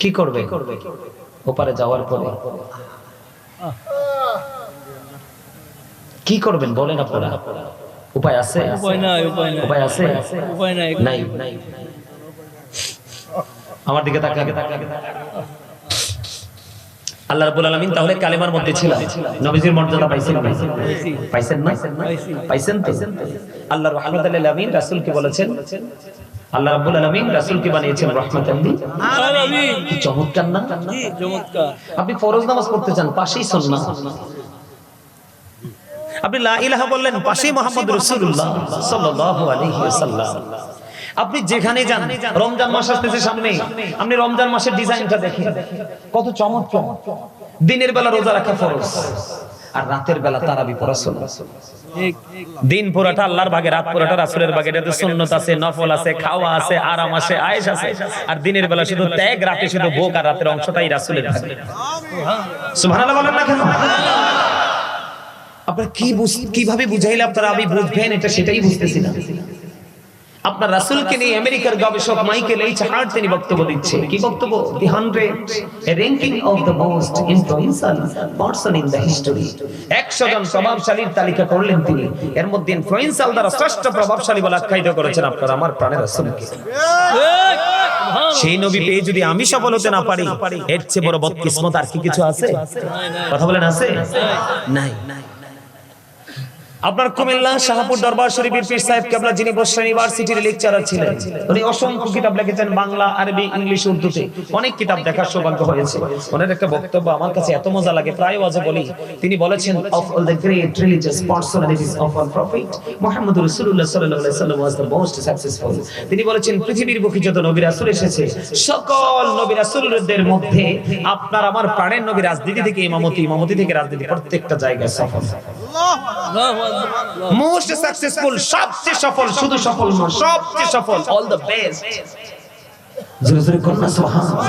কি করবে ওপারে যাওয়ার পরে কি করবেন বলেন আপনারা উপায় আছে উপায় আছে নাই আমার দিকে তাকান আল্লাহ রাব্বুল আলামিন তাহলে কালেমার মধ্যে ছিল নবীজির মর্যাদা পাইছেন পাইছেন না পাইছেন তো আল্লাহর রাহমাতুল লিল আলামিন রাসূলকে বলেছেন আল্লাহ রাব্বুল আলামিন রাসূলকে বানিয়েছেন রাহমাতাল লিল আলামিন চমৎকার না জি চমৎকার আপনি ফরজ নামাজ পড়তে চান পাশেই সুন্নাহ আপনি লা ইলাহা বললেন পাশেই মুহাম্মদুর রাসূলুল্লাহ সাল্লাল্লাহু আলাইহি ওয়াসাল্লাম আপনি যেখানে যান রমজান মাস আসতেছে সামনে আপনি রমজান মাসের ডিজাইনটা দেখেন কত চমৎকার দিনের বেলা রোজা রাখা ফরজ আর রাতের বেলা তারাবি পড়া সুন্নাত ঠিক দিন পুরোটা আল্লাহর ভাগে রাত পুরোটা রাসূলের ভাগে এটাতে সুন্নাত আছে নফল আছে খাওয়া আছে আরাম আছে আয়েশ আছে আর দিনের বেলা শুধু ত্যাগ রাতে শুধু ভোগ আর রাতের অংশটাই রাসূলের ভাগে সুবহানাল্লাহ বলেন না কেন আপনারা কিভাবে বুঝাইলে আপনারা আমি বুঝবেন এটা সেটাই বুঝতেছি না আপনার রাসূলকে নিয়ে আমেরিকার গবেষক মাইকেল এইচ হার্ট তিনি বক্তব্য দিচ্ছে কি বক্তব্য দি 100 এ ranking of the most influential person in the history 100 জন প্রভাবশালীর তালিকা করলেন তিনি এর মধ্যে ইনফ্লুয়েন্সিয়াল দ্বারা শ্রেষ্ঠ প্রভাবশালী বলে আখ্যায়িত করেছেন আপনারা আমার প্রাণের রাসূলকে সেই নবী পেয়ে যদি আমি সফল হতে না পারি এর চেয়ে বড় বদকিসমত আর কি কিছু আছে কথা বলেন আছে নাই আপনার কুমিল্লা শাহপুর দরবার শরীফের পীর সাহেব কেবলা যিনি বসরা ইউনিভার্সিটির লেকচারার ছিলেন উনি অসংখ্য কিতাব লিখেছেন বাংলা আরবি ইংলিশ উর্দুতে অনেক কিতাব দেখার সৌভাগ্য হয়েছে ওনার একটা বক্তব্য আমার কাছে এত মজা লাগে প্রায় ওয়াজে বলি তিনি বলেছেন of all the great religious personalities of our prophet মুহাম্মদুর রাসূলুল্লাহ সাল্লাল্লাহু আলাইহি ওয়াসাল্লাম ওয়াজ দ্য মোস্ট সাকসেসফুল তিনি বলেছেন পৃথিবীর বুকে যত নবী রাসূল এসেছে সকল নবী রাসূলদের মধ্যে আপনার আমার প্রাণের নবী রাজনীতি থেকে ইমামতি থেকে রাজনীতি প্রত্যেকটা জায়গায় সফল মোস্ট সাকসেসফুল সবচেয়ে সফল শুধু সফল নয় সবচেয়ে সফল অল দ্য বেস্ট জোরে জোরে করুন সুবহানাল্লাহ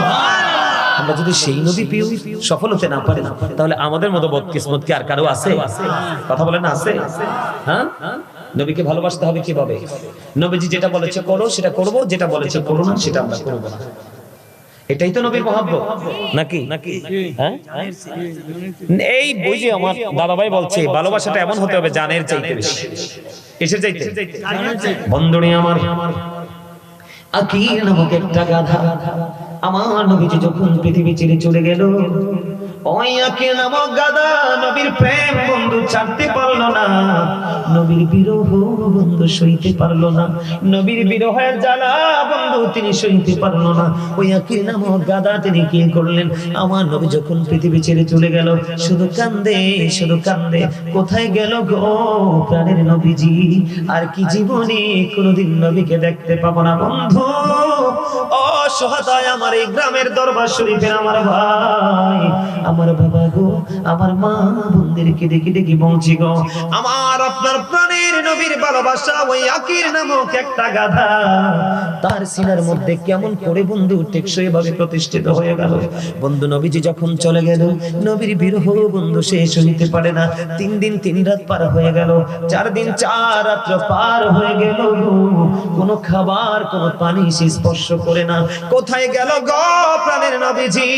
আমরা যদি সেই নবী পেয়ে সফল হতে না পারি তাহলে আমাদের মতো বদকিসমত কি আর কারো আছে কথা বলেন না আছে হ্যাঁ নবীকে ভালোবাসতে হবে কিভাবে নবীজি যেটা বলেছে করো সেটা করব যেটা বলেছে করো না সেটা আমরা করব না এটাই তো নবীর মহব্বত নাকি হ্যাঁ এই বই যে আমার দাদা ভাই বলছে ভালোবাসাটা এমন হতে হবে জানের চাইতে বেশি এসে চাইতে বন্ধুনি আমার আকির নামক একটা গাধা আমার নবীজি যখন পৃথিবী ছেড়ে চলে গেল ওই আকির নামক গাধা নবীর প্রেম বন্ধু ছাড়তে পারলো না নবীর বিরহ বন্ধু সইতে পারলো না নবীর বিরহের জ্বালা বন্ধু তিনি সইতে পারলো না ওই আকির নামক গাধা তিনি কি করলেন আমার নবী যখন পৃথিবী ছেড়ে চলে গেল শুধু কান্দে কোথায় গেল গো প্রাণের নবীজি আর কি জীবনে কোনোদিন নবীকে দেখতে পাবো না বন্ধু অসহায় আমার এই গ্রামের দরবার শরীফের আমার ভাই আমার বাবা গো আমার মা বোনদেরকে দেখি বলছি গো আমার আপনার প্রাণের নবীর ভালোবাসা ওই আকির নামক একটা গাধা তার সিনার মধ্যে কেমন করে বন্ধু টেকসই ভাবে প্রতিষ্ঠিত হয়ে গেল। বন্ধু নবীজি যখন চলে গেল, নবীর বিরহ বন্ধু শেষ হইতে পারে না। 3 দিন 3 রাত পার হয়ে গেল, 4 দিন 4 রাত পার হয়ে গেল, কোনো খাবার কোনো পানি সে স্পর্শ করে না। কোথায় গেল গো প্রাণের নবীজি?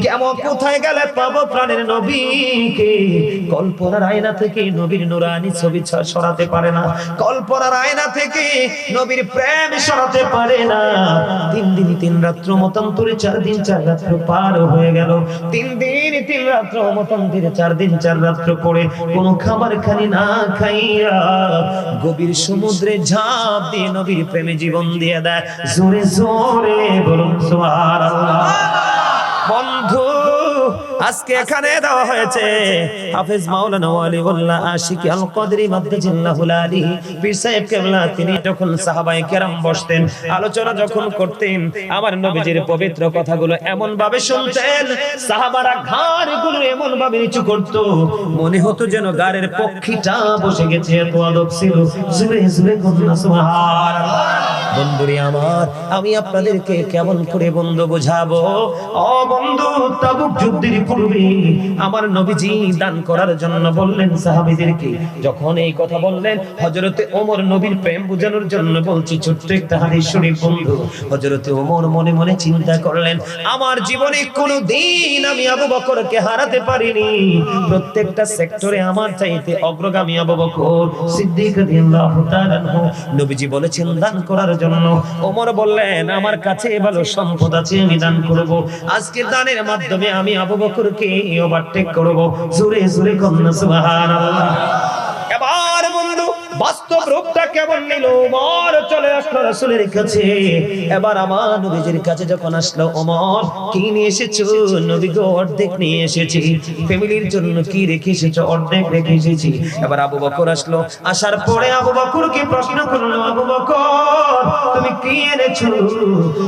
কেমন কোথায় গেলে পাবো প্রাণের নবীকে? কল্পনার আয়না থেকে নবীর নুরানি ছবি সরাতে পারে না, কল্পনার আয়না থেকে নবীর প্রেম সরাতে পারে না। 3 দিন 3 রাত্র মতান্তরে 4 দিন 4 রাত্র পার হয়ে গেল। 3 দিন 3 রাত্র মতান্তরে 4 দিন 4 রাত্র পরে কোনো খাবার খানি না খাইয়া গভীর সমুদ্রে ঝাঁপ দিয়ে নবীর প্রেমে জীবন দিয়ে দেয়। জোরে জোরে বলুন সুবহানাল্লাহ। বন্ধু আজকে এখানে দেওয়া হয়েছে হাফেজ মাওলানা ওয়ালিউল্লাহ আশিকি আল কদরি মাদ্দাজিল্লাহুল আলী পীর সাহেব কেবলা। তিনি যখন সাহাবায়ে কেরাম বসতেন, আলোচনা যখন করতেন, আমার নবীজির পবিত্র কথাগুলো এমন ভাবে শুনতেন, সাহাবারা ঘাড়গুলো এমন ভাবে নিচু করত, মনে হতো যেন গাড়ের পক্ষীটা বসে গেছে, এত আদব ছিল। জোরে জোরে কন্যা সুবহানাল্লাহ। বন্ধুরে আমার, আমি আপনাদেরকে কেমন করে বন্ধু বোঝাবো? ও বন্ধু, তাবুক যুদ্ধের পূর্বে আমার নবীজি দান করার জন্য বললেন সাহাবীদেরকে। যখন এই কথা বললেন, হযরতে ওমর নবীর প্রেম বোঝানোর জন্য বলছি ছোট্ট একটা হাদিস শরীফ বন্ধু। হযরতে ওমর মনে মনে চিন্তা করলেন, আমার জীবনে কোনোদিন আমি আবু বকরকে হারাতে পারিনি। প্রত্যেকটা সেক্টরে আমার চাইতে অগ্রগামী আবু বকর সিদ্দিক রাদিয়াল্লাহু তাআলা আনহু। নবীজি বলেছেন দান করার জন্য। ওমর বললেন, আমার কাছে ভালো সম্পদ আছে, আমি দান করব। আজকে দানের মাধ্যমে আমি আবু বকরকে ওভারটেক করব। জোরে জোরে কন্যা সুবহানাল্লাহ। এবার বন্ধু বাস্তব রূপটা কেমন নিল? ওমর চলে আসলো রাসূলের কাছে। এবার আমার নবীজির কাছে যখন আসলো, ওমর কি নিয়ে এসেছো? নবী গো অর্ধেক নিয়ে এসেছি। ফ্যামিলির জন্য কি রেখে এসেছো? অর্ধেক রেখে এসেছি। এবার আবু বকর আসলো, আসার পরে আবু বকরকে প্রশ্ন করলো, আবু বকর তুমি কি এনেছো?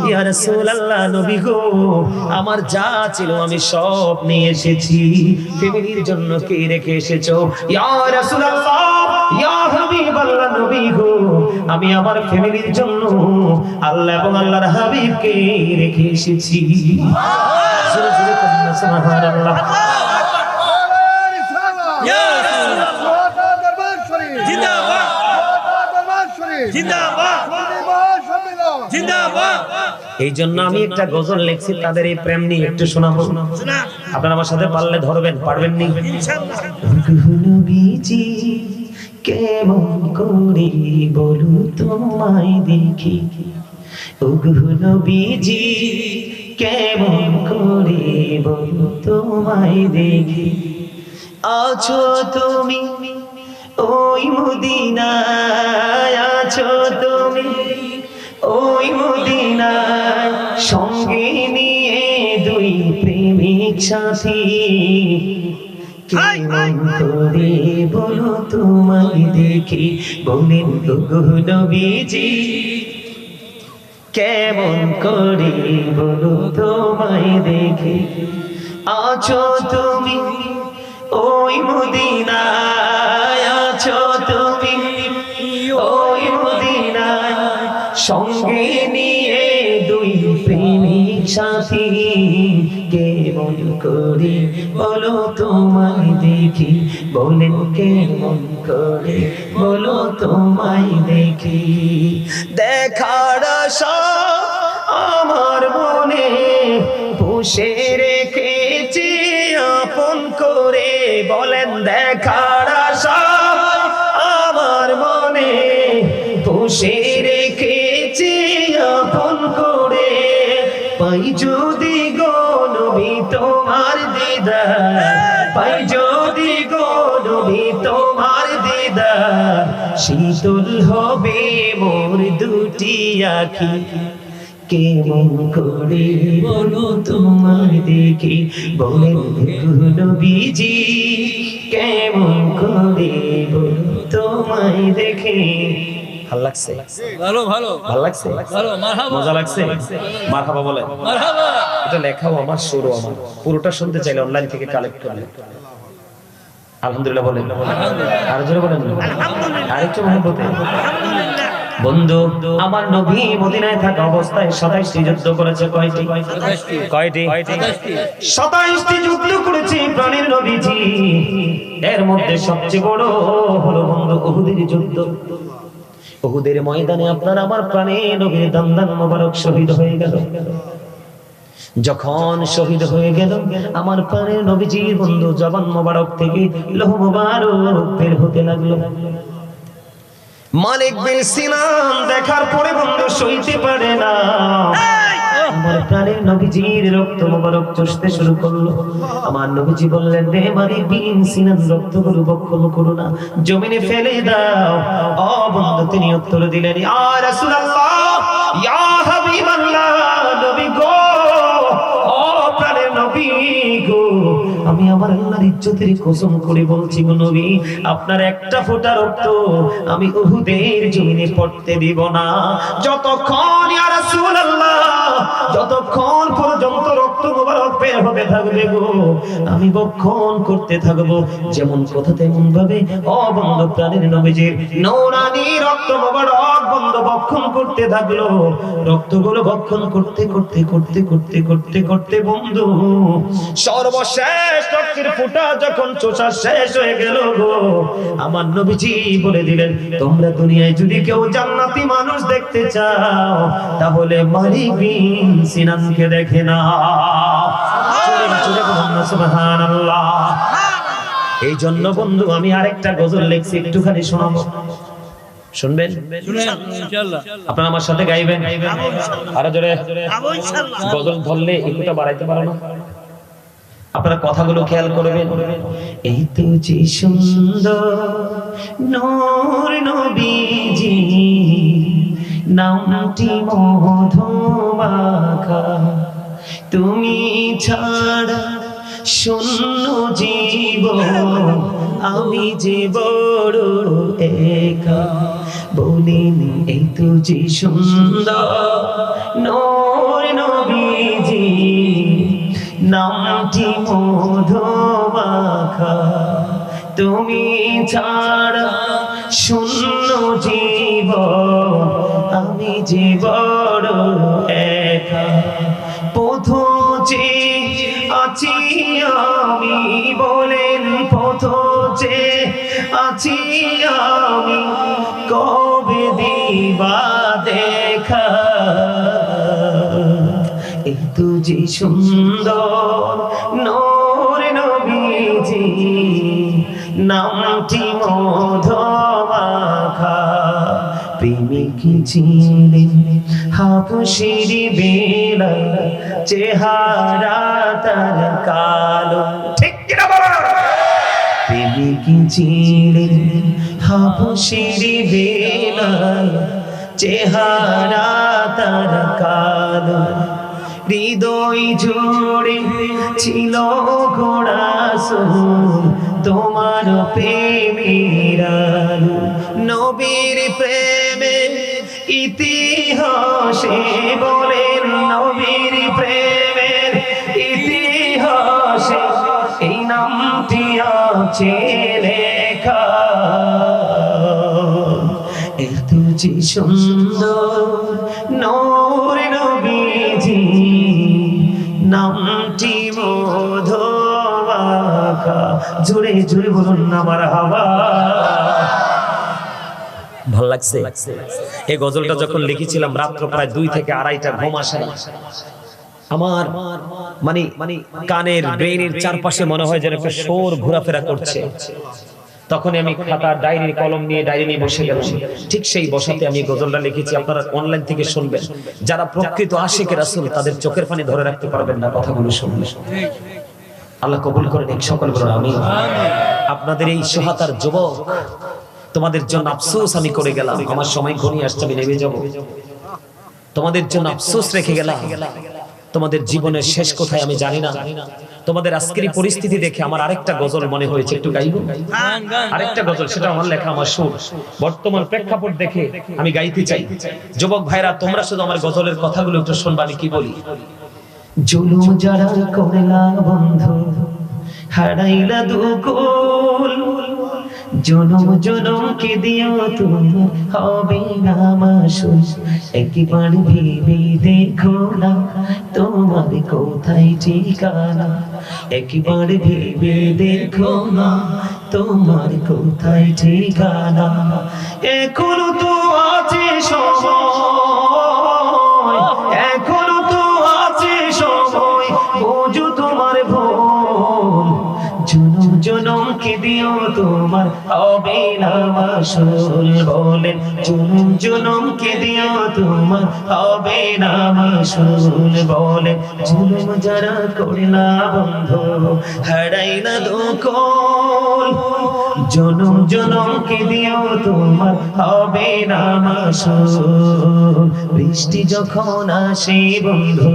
ইয়া রাসূলুল্লাহ, নবী গো আমার যা ছিল আমি সব নিয়ে এসেছি। ফ্যামিলির জন্য কি রেখে এসেছো? ইয়া রাসূলুল্লাহ, ইয়া হাবিবাল্লাহ, নবী গো আমি আমার ফ্যামিলির জন্য আল্লাহ এবং আল্লাহর হাবিবকে রেখে এসেছি। জোরে জোরে কন্যা সুবহানাল্লাহ। এই জন্য আমি একটা গজল লিখছি, তাদের এই প্রেম নিয়ে একটু শোনাবো। আপনারা আমার সাথে পারলে ধরবেন, পারবেন নি? নবীজি কেমন করে বলু তোমায় দেখি, ওগো নবীজি কেমন করে বলু তোমায় দেখি, আছো তুমি ওই মদিনায়, আছো তুমি ওই মদিনায়, সঙ্গে নিয়ে দুই প্রেমিক সাথী, কেমন করে বলো তোমায় দেখি। বলেন ওগো নবীজি কেমন করে বলো তোমায় দেখি, আছো তুমি ওই মদিনায়, আছো তুমি ওই মদিনায়, সঙ্গে নিয়ে দুই প্রেমিক সাথী, কেমন করে বলো তোমায় দেখি। বলেন কেমন করে বলো তোমায় দেখি। দেখার আশা আমার মনে পুষে রেখেছি আপন করে। বলেন দেখার আশা আমার মনে পুষে রেখেছি আপন করে। পাই যদি গো নবী তোমার দিদার, পাই যদি গো নবী তোমার দিদার, শীতল হবে মোর দুটি আঁখি, কেমন করে বলো তোমার দেখি। বলেন নবীজি কেমন করে বলো তোমায় দেখি। ভাল লাগছে? ভালো ভালো ভাল লাগছে? ভালো, মারহাবা। মজা লাগছে? মারহাবা বলে। মারহাবা। এটা লেখাও আমার, সুরও আমার। পুরোটা শুনতে চাইলে অনলাইন থেকে কালেক্ট করলে আলহামদুলিল্লাহ বলেন, আর জোরে বলেন, আরেকটু মহব্বতে। বন্ধু, আমার নবী মদিনায় থাকা অবস্থায় 27টি যুদ্ধ করেছে। কয়টি? 27টি যুদ্ধ করেছে প্রাণের নবীজি। এর মধ্যে সবচেয়ে বড় হলো বন্ধু উহুদের যুদ্ধ। উহুদের ময়দানে আপনার আমার প্রাণের নবীর দান্দান মোবারক শহীদ হয়ে গেল। যখন শহীদ হয়ে গেল আমার প্রাণের নবীজির বন্ধু জবান মোবারক থেকে লৌহ মোবারক বের হতে লাগলো। মালিক বিন সিনান দেখার পরে বন্ধু সইতে পারে না, আমার প্রাণের নবীজির রক্ত মোবারক চুষতে শুরু করলো। আমার নবীজি বললেন, রে মালিক বিন সিনান, রক্তগুলো বক্ষণ করো না, জমিনে ফেলে দাও। ও বন্ধু, তিনি উত্তর দিলেন, ইয়া রাসূলুল্লাহ, ইয়া হাবিবাল্লাহ, নবী গো, ও প্রাণের নবী গো, আমি আমার আল্লাহর ইজ্জতের কসম করে বলছি গো নবী, আপনার একটা ফোঁটা রক্ত আমি উহুদের জমিনে পড়তে দিব না। যতক্ষণ ইয়া রাসূলুল্লাহ, যতক্ষণ পর্যন্ত রক্ত মোবারক বের হতে থাকবে গো, আমি বক্ষণ করতে থাকবো। যেমন কথা তেমন ভাবে ও বন্ধু প্রাণের নবীজির নূরানি রক্ত মোবারক বন্ধু বক্ষণ করতে থাকলো। রক্তগুলো বক্ষণ করতে করতে করতে করতে করতে করতে বন্ধু সর্বশেষ রক্তের ফোঁটা যখন চোষা শেষ হয়ে গেল গো, আমার নবীজি বলে দিলেন, তোমরা দুনিয়ায় যদি কেউ জান্নাতি মানুষ দেখতে চাও তাহলে মালিক বিন সিনানকে দেখে না। সুবহানাল্লাহ। এই জন্য বন্ধু আমি আরেকটা গজল লিখছি, একটুখানি শোনাবো, শুনবেন? ইনশাআল্লাহ আপনারা আমার সাথে গাইবেন? আরো জোরে গজল ধরলে একটুটা বাড়াইতে পারো না? আপনারা কথাগুলো খেয়াল করবেন। এই তো যে সুন্দর নূর নবীজি, নামটি মধুমাখা, তুমি ছাড়া শূন্য জীবন, আমি যে বড় একা। বলিন এই তো যে সুন্দর নূর নবীজি, নামটি মধুমাখা, তুমি ছাড়া শূন্য জীবন, আমি যে বড় একা। পথে আছি আমি, বলেন পথে আছি আমি, কবে দিবা দেখা। এই তো যে সুন্দর নূর নবীজি, নামটি মধুমাখা, প্রেমিক ছিলেন হাবশির বেলা, চেহারা তার কালো। ঠিক কিনা বলো? প্রেমিক ছিলেন হাবশির বেলা, চেহারা তার কালো। হৃদয় জুড়ে ছিল ঘোড়াসুর, তোমার প্রেমের আলো। নবীর প্রেমে ইতিহাসে, বলেন নবীর প্রেমের ইতিহাসে এই নামটি আছে লেখা। এত যে সুন্দর নূর নবীজি, নামটি মধুমাখা। জোরে জোরে বলুন না মারহাবা। ভাল লাগছে? এই গজলটা যখন লিখেছিলাম রাত্র প্রায় 2 থেকে 2:30 ঘুম আসে না আমার, মানে কানের ব্রেনের চারপাশে মনে হয় যেন একটা শোর ঘোরাফেরা করছে। তখন আমি খাতা ডায়েরি কলম নিয়ে ডায়েরি নিয়ে বসে গেলাম। ঠিক সেই বসাতে আমি গজলটা লিখেছি। আপনারা অনলাইন থেকে শুনবেন। যারা প্রকৃত আশিক রাসূল তাদের চোখের পানি ধরে রাখতে পারবেন না কথাগুলো শুনলে। আল্লাহ কবুল করেন এক সকল বড় আমিন। আপনাদের এই সোহাতার যুবক, তোমাদের জন্য আফসোস আমি করে গেলাম। আমার সময় ঘনিয়ে আসছে, আমি নেমে যাব। তোমাদের জন্য আফসোস রেখে গেলাম। তোমাদের জীবনের শেষ কোথায় আমি জানি না। তোমাদের আজকের পরিস্থিতি দেখে আমার আরেকটা গজল মনে হয়েছে, একটু গাইবো। আরেকটা গজল, সেটা আমার লেখা, আমার সুর। বর্তমান প্রেক্ষাপট দেখে আমি গাইতে চাই। যুবক ভাইরা, তোমরা শুধু আমার গজলের কথাগুলো একটু শুনবা, আমি কি বলি। জুলুম যারা করলা বন্ধু, হারাইলা দুকুল জনম জনম কে দিও তোমার হবে না মাসুল একবার ভেবে দেখো না তোমার কোথায় ঠিকানা একবার ভেবে দেখো না তোমার কোথায় ঠিকানা এখনো তো আছে সময় এখনো তো আছে সময় বোঝো তোমার ভুল জনম জনম কে দিও তোমার হবে না মাসুল বলেন জনম জনম কে দিও তোমার হবে না মাসুল বলেন জনম যারা করলা বন্ধু হারাইলা দুকুল জনম জনম কে দিও তোমার হবে না মাসুল বৃষ্টি যখন আসে বন্ধু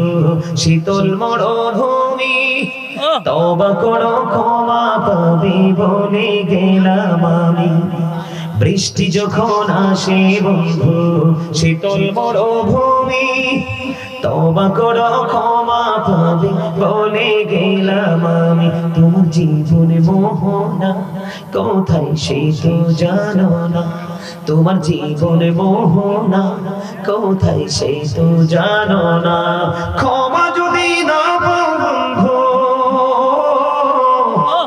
শীতল মরুভূমি তওবা করো ক্ষমা পাবে বলে গেলাম আমি বৃষ্টি যখন আসে বন্ধু শীতল মরুভূমি তওবা করো ক্ষমা পাবে বলে গেলাম আমি তোমার জীবনে মোহনা কোথায় সে তো জানো না তোমার জীবনে মোহনা কোথায় সে তো জানো না ক্ষমা যদি না পাও বন্ধু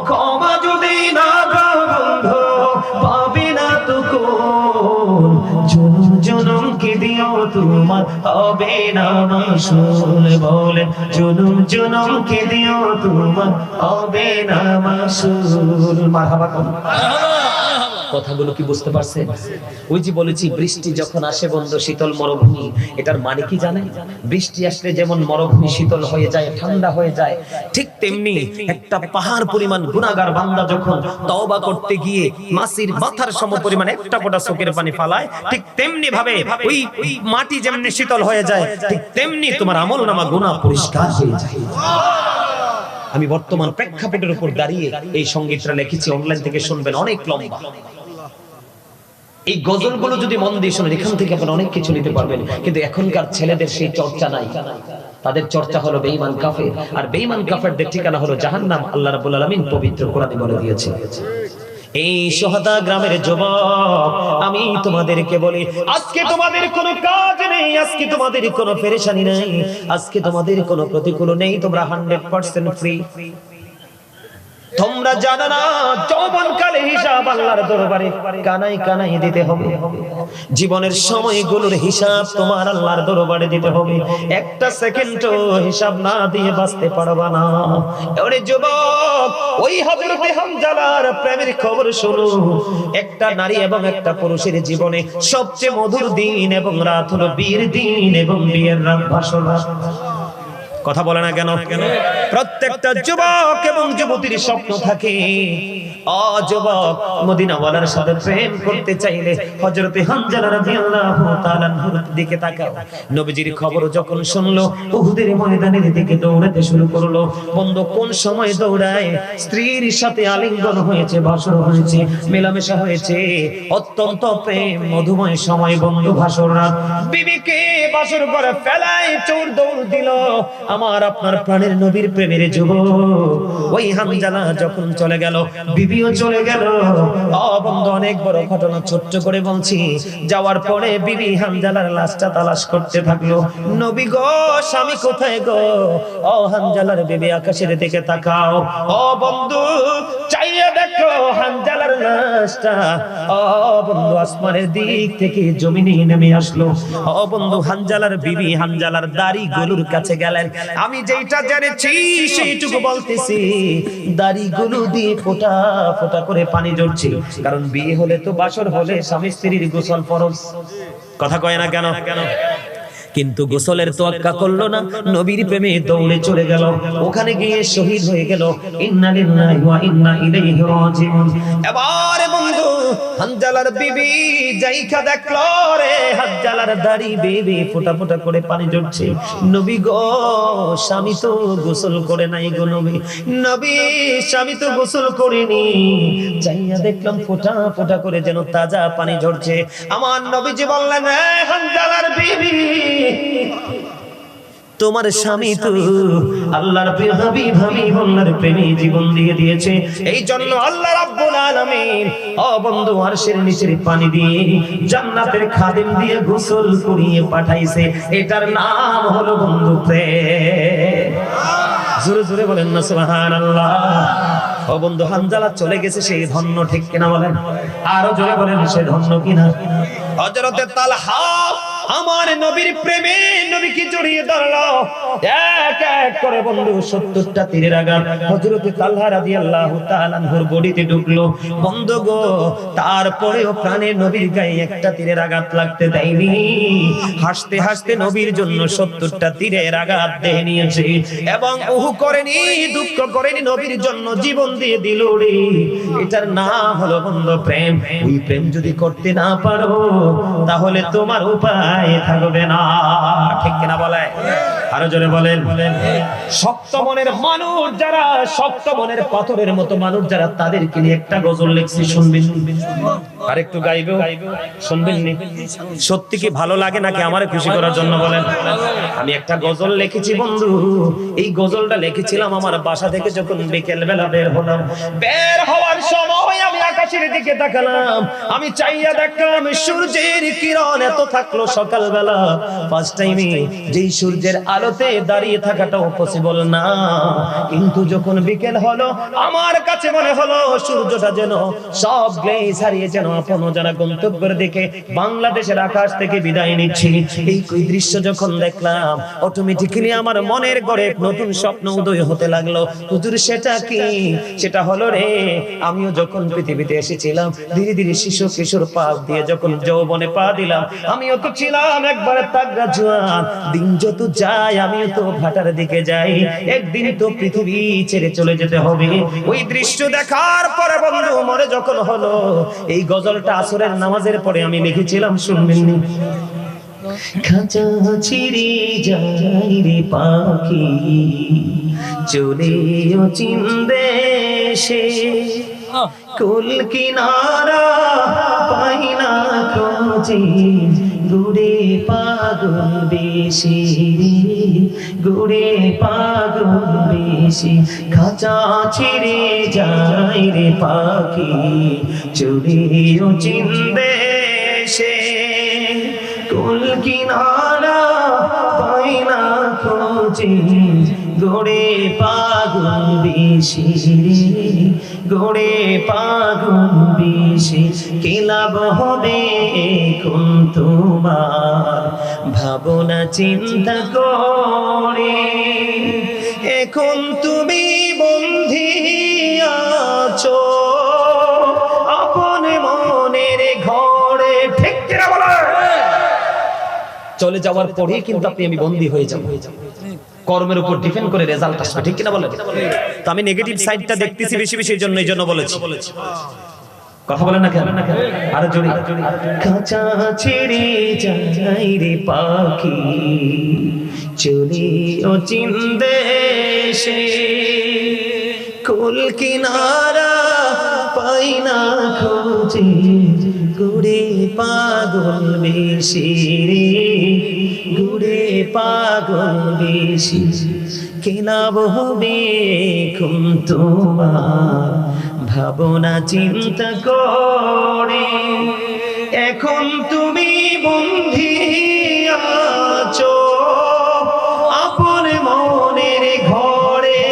ক্ষমা যদি না পাও বন্ধু পাবে না তো কোন জনম জনম কে দিও তোমার হবে না মাসুল বলে জনম জনম কে দিও তোমার হবে না মাসুল মারহাবা কথাগুলো কি বুঝতে পারছেন ওই যে বলেছি বৃষ্টি যখন আসে বন্ধু শীতল মরুভূমি এটার মানে কি জানেন বৃষ্টি আসলে যেমন মরুভূমি শীতল হয়ে যায় ঠান্ডা হয়ে যায় ঠিক তেমনি একটা পাহাড় পরিমাণ গুনাহগার বান্দা যখন তওবা করতে গিয়ে মাছির মাথার সমপরিমাণ একটা ফোঁটা চোখের পানি ফালায় ঠিক তেমনি ভাবে ওই মাটি যেমনি শীতল হয়ে যায় ঠিক তেমনি তোমার আমলনামা গুনাহ পরিষ্কার হয়ে যায় আমি বর্তমান প্রেক্ষাপটের উপর দাঁড়িয়ে এই সংগীতটা লিখেছি অনলাইন থেকে শুনবেন অনেক লম্বা এই গজলগুলো যদি মন দিয়ে শুনেন এখান থেকে আপনি অনেক কিছু নিতে পারবেন কিন্তু এখনকার ছেলেদের সেই চর্চা নাই তাদের চর্চা হলো বেঈমান কাফের আর বেঈমান কাফেরদের ঠিকানা হলো জাহান্নাম আল্লাহ রাব্বুল আলামিন পবিত্র কোরআনে বলে দিয়েছে এই সোহাদা গ্রামের যুবক আমি তোমাদেরকে বলি আজকে তোমাদের কোনো কাজ নেই আজকে তোমাদের কোনো পেরেশানি নেই আজকে তোমাদের কোনো প্রতিকূল নেই তোমরা 100% ফ্রি তোমরা জানো না যৌবনকালে হিসাব আল্লাহর দরবারে কানাই কানাই দিতে হবে জীবনের সময়গুলোর হিসাব তোমার আল্লাহর দরবারে দিতে হবে একটা সেকেন্ডও হিসাব না দিয়ে বাঁচতে পারবা না ওরে যুবক ওই হযরতে হামজালার প্রেমের খবর শোনো একটা নারী এবং একটা পুরুষের জীবনে সবচেয়ে মধুর দিন এবং রাত হলো বিয়ের দিন এবং বিয়ের রাত ভাসর রাত কথা বলে না কেন প্রত্যেকটা যুবক এবং যুবতীর স্বপ্ন থাকে যুবক মদিনাওয়ালার সাথে প্রেম করতে চাইলে হযরতে হামজালা রাদিয়াল্লাহু তাআলা আনহুর দিকে তাকাও নবীজির খবর যখন শুনলো উহুদের ময়দানের দিকে দৌড়াতে শুরু করলো বন্ধু কোন সময় দৌড়ায় স্ত্রীর সাথে আলিঙ্গন হয়েছে ভাসর হয়েছে মেলামেশা হয়েছে অত্যন্ত প্রেম মধুময় সময় বন্ধু ভাসর রাত বিবিকে ভাসর করে ফেলায় চোর দৌড় দিল আমার আপনার প্রাণের নবীর প্রেমের যুবক ওই হামজালা যখন চলে গেল বিবিও চলে গেল বন্ধু অনেক বড় ঘটনা ছোট্ট করে বলছি যাওয়ার পরে বিবি হামজালার লাশটা তালাশ করতে থাকলো নবী গো স্বামী কোথায় গো হামজালার বিবি আকাশের দিকে তাকাও বন্ধু চাইয়া দেখো হামজালার লাশটা বন্ধু আসমানের দিক থেকে জমিনে নেমে আসলো বন্ধু হামজালার বিবি হামজালার দাড়ি গলুর কাছে গেলেন আমি যেটা জেনেছি সেইটুকু বলতেছি দাড়ি গলু দিয়ে ফোঁটা ফোঁটা করে পানি ঝরছে কারণ বিয়ে হলে তো বাসর হলে স্বামী স্ত্রীর গোসল ফরজ কথা কয় না কেন কিন্তু গোসলের তোয়াক্কা করলো না নবীর প্রেমে দৌড়ে চলে গেল ওখানে গিয়ে শহীদ হয়ে গেল ইন্না লিল্লাহি ওয়া ইন্না ইলাইহি রাজিউন এবার বন্ধু হামজালার বিবি যাইখা দেখলো রে হামজালার দাড়ি বেবে ফোঁটা ফোঁটা করে পানি ঝরছে নবী গো স্বামী তো গোসল করে নাই গো নবী নবী স্বামী তো গোসল করেনি যাইয়া দেখলাম ফোঁটা ফোঁটা করে যেন তাজা পানি ঝরছে আমার নবীজি বললেন হে হামজালার বিবি তোমার স্বামী তো আল্লাহর প্রিয় হাবিব আল্লাহর প্রেমে জীবন দিয়ে দিয়েছে, এই জন্য আল্লাহ রাব্বুল আলামিন ও বন্ধু আরশের নিচের পানি দিয়ে জান্নাতের খাদিম দিয়ে গোসল করিয়ে পাঠাইছে। এটার নাম হলো বন্ধু প্রেম। জোরে জোরে বলেন না সুবহানাল্লাহ। ও বন্ধু হানজালা চলে গেছে সেই ধন্য, ঠিক কিনা বলেন? আরো জোরে বলেন সে ধন্য কিনা? হযরতে তালহা আমার নবীর প্রেমে নবীকে জড়িয়ে ধরলো, এক এক করে বন্ধু 70টা তীরের আঘাত হযরতে তালহা রাদিয়াল্লাহু তাআলা আনহুর বডিতে ঢুকলো। বন্ধু গো, তারপরেও প্রাণে নবীর গায়ে একটা তীরের আঘাত লাগতে দেয়নি। হাসতে হাসতে নবীর জন্য 70টা তীরের আঘাত দেহে নিয়েছে এবং ওহু করেনি, দুঃখ করেনি, নবীর জন্য জীবন দিয়ে দিল রে। এটার নাম হলো বন্ধু প্রেম। ওই প্রেম যদি করতে না পারো তাহলে তোমার উপায় থাকবে না, ঠিক কিনা বলে? আরো জোরে বলেন। শক্ত মনের মানুষ যারা, শক্ত মনের পাথরের মতো মানুষ যারা, তাদেরকে নিয়ে একটা গজল লিখছি, শুনবেন? আর একটু গাইবেও, শুনবেন নি? সত্যি কি ভালো লাগে নাকি আমারে খুশি করার জন্য বলেন? আমি একটা গজল লিখেছি বন্ধু। এই গজলটা লিখেছিলাম আমার বাসা থেকে যখন বিকেল বেলা বের হলাম। বের হওয়ার সময় আমি আকাশের দিকে তাকালাম, আমি চাইয়া দেখলাম সূর্যের কিরণ এত থাকলো সকালবেলা। ফার্স্ট টাইমে যেই সূর্যের আলোতে দাঁড়িয়ে থাকাটাও পসিবল না, কিন্তু যখন বিকেল হলো আমার কাছে মনে হলো সূর্যটা যেন সব গ্লেজ হারিয়ে যেন আপন যারা গন্তব্যের দিকে বাংলাদেশের আকাশ থেকে বিদায় নিচ্ছে। এই দৃশ্য যখন দেখলাম অটোমেটিক্যালি আমার মনের ঘরে নতুন স্বপ্ন উদয় হতে লাগলো। হুজুর সেটা কি? সেটা হলো রে, আমিও যখন পৃথিবীতে এসেছিলাম ধীরে ধীরে শিশু কিশোর পা দিয়ে যখন যৌবনে পা দিলাম, আমিও তো ছিলাম একবারে তাগড়া জোয়ান। দিন যত যায় আমিও তো ভাটার দিকে যাই, একদিন তো পৃথিবী ছেড়ে চলে যেতে হবে। ওই দৃশ্য দেখার পরে বন্ধু মরে যখন হলো, এই গজলটা আসরের নামাজের পরে আমি লিখেছিলাম, শুনবেন নি? খাঁচা ছিঁড়ে যায় রে পাখি চলে অচিন দেশে, কুল কিনারা পাই না খোঁজে গুড়ে পাগল বেশি রে, গুড়ে পাগল বেশি। খাঁচা ছিঁড়ে যায় রে পাখি চলে অচিন দেশে, কুল কিনারা পাই না খোঁজে গোড়ে পাগল বেশি রে, গোড়ে পাগল বেশি। কি লাভ হবে এখন তোমার ভাবনা চিন্তা করে, এখন তুমি বন্ধি আছো আপন মনের ঘরে, ঠিক কিনা বলো? চলে যাওয়ার পরেই কিন্তু আপনি আমি বন্দী হয়ে যাব। কর্মের উপর ডিপেন্ড করে রেজাল্ট আসবে, ঠিক কিনা বলেন? তো আমি নেগেটিভ সাইডটা দেখতেছি বেশি বেশি, এই জন্য বলেছি। কথা বলেন না কেন? আরো জোরে। খাঁচা ছেড়ে যায় রে পাখি চলে অচিন দেশে, কুল কিনারা পাই না খোঁজে গুড়ে পাগল বেশি রে, গুড়ে পাগল বেশি। কি লাভ হবে এখন তোমার ভাবনা চিন্তা করে, এখন তুমি বন্ধি আছো আপন মনের ঘরে,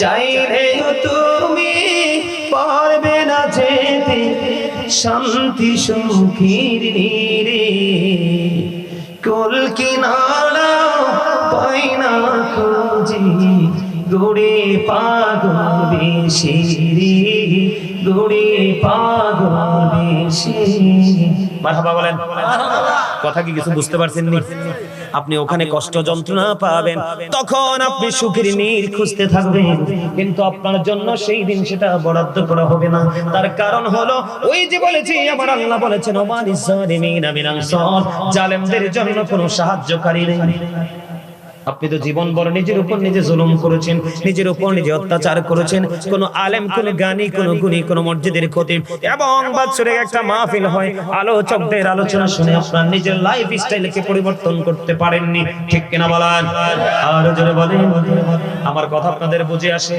চাইলেও তুমি পারবে না যেতে শান্তি সুখীর রে, কুল কিনারা পাই না খোঁজে গোড়ে পাগল বেশি রে, গোড়ে পাগল বেশি। মারহাবা বলেন। কথা কি কিছু বুঝতে পারছেন নি? আপনি ওখানে কষ্ট যন্ত্রণা পাবেন, তখন আপনি সুখের নীড় খুঁজতে থাকবেন, কিন্তু আপনার জন্য সেই দিন সেটা বরাদ্দ করা হবে না। তার কারণ হলো ওই যে বলেছি আমার আল্লাহ বলেছেন ওমানিস জালিমিনা মিন আনসার, জালেমদের জন্য কোনো সাহায্যকারী নেই। আপনি তো জীবন বড় নিজের উপর নিজে জুলুম করেছেন, নিজের উপর নিজে অত্যাচার করেছেন। কোন আলেম, কোন জ্ঞানী, কোন গুণী, কোন মসজিদের খতিব এবং বাৎসরিক একটা মাহফিল হয়, আলোচকদের আলোচনা শুনে আপনার নিজের লাইফ স্টাইলকে পরিবর্তন করতে পারেননি, ঠিক কিনা বলেন? আর জোরে বলেন। আমার কথা আপনাদের বুঝে আসে?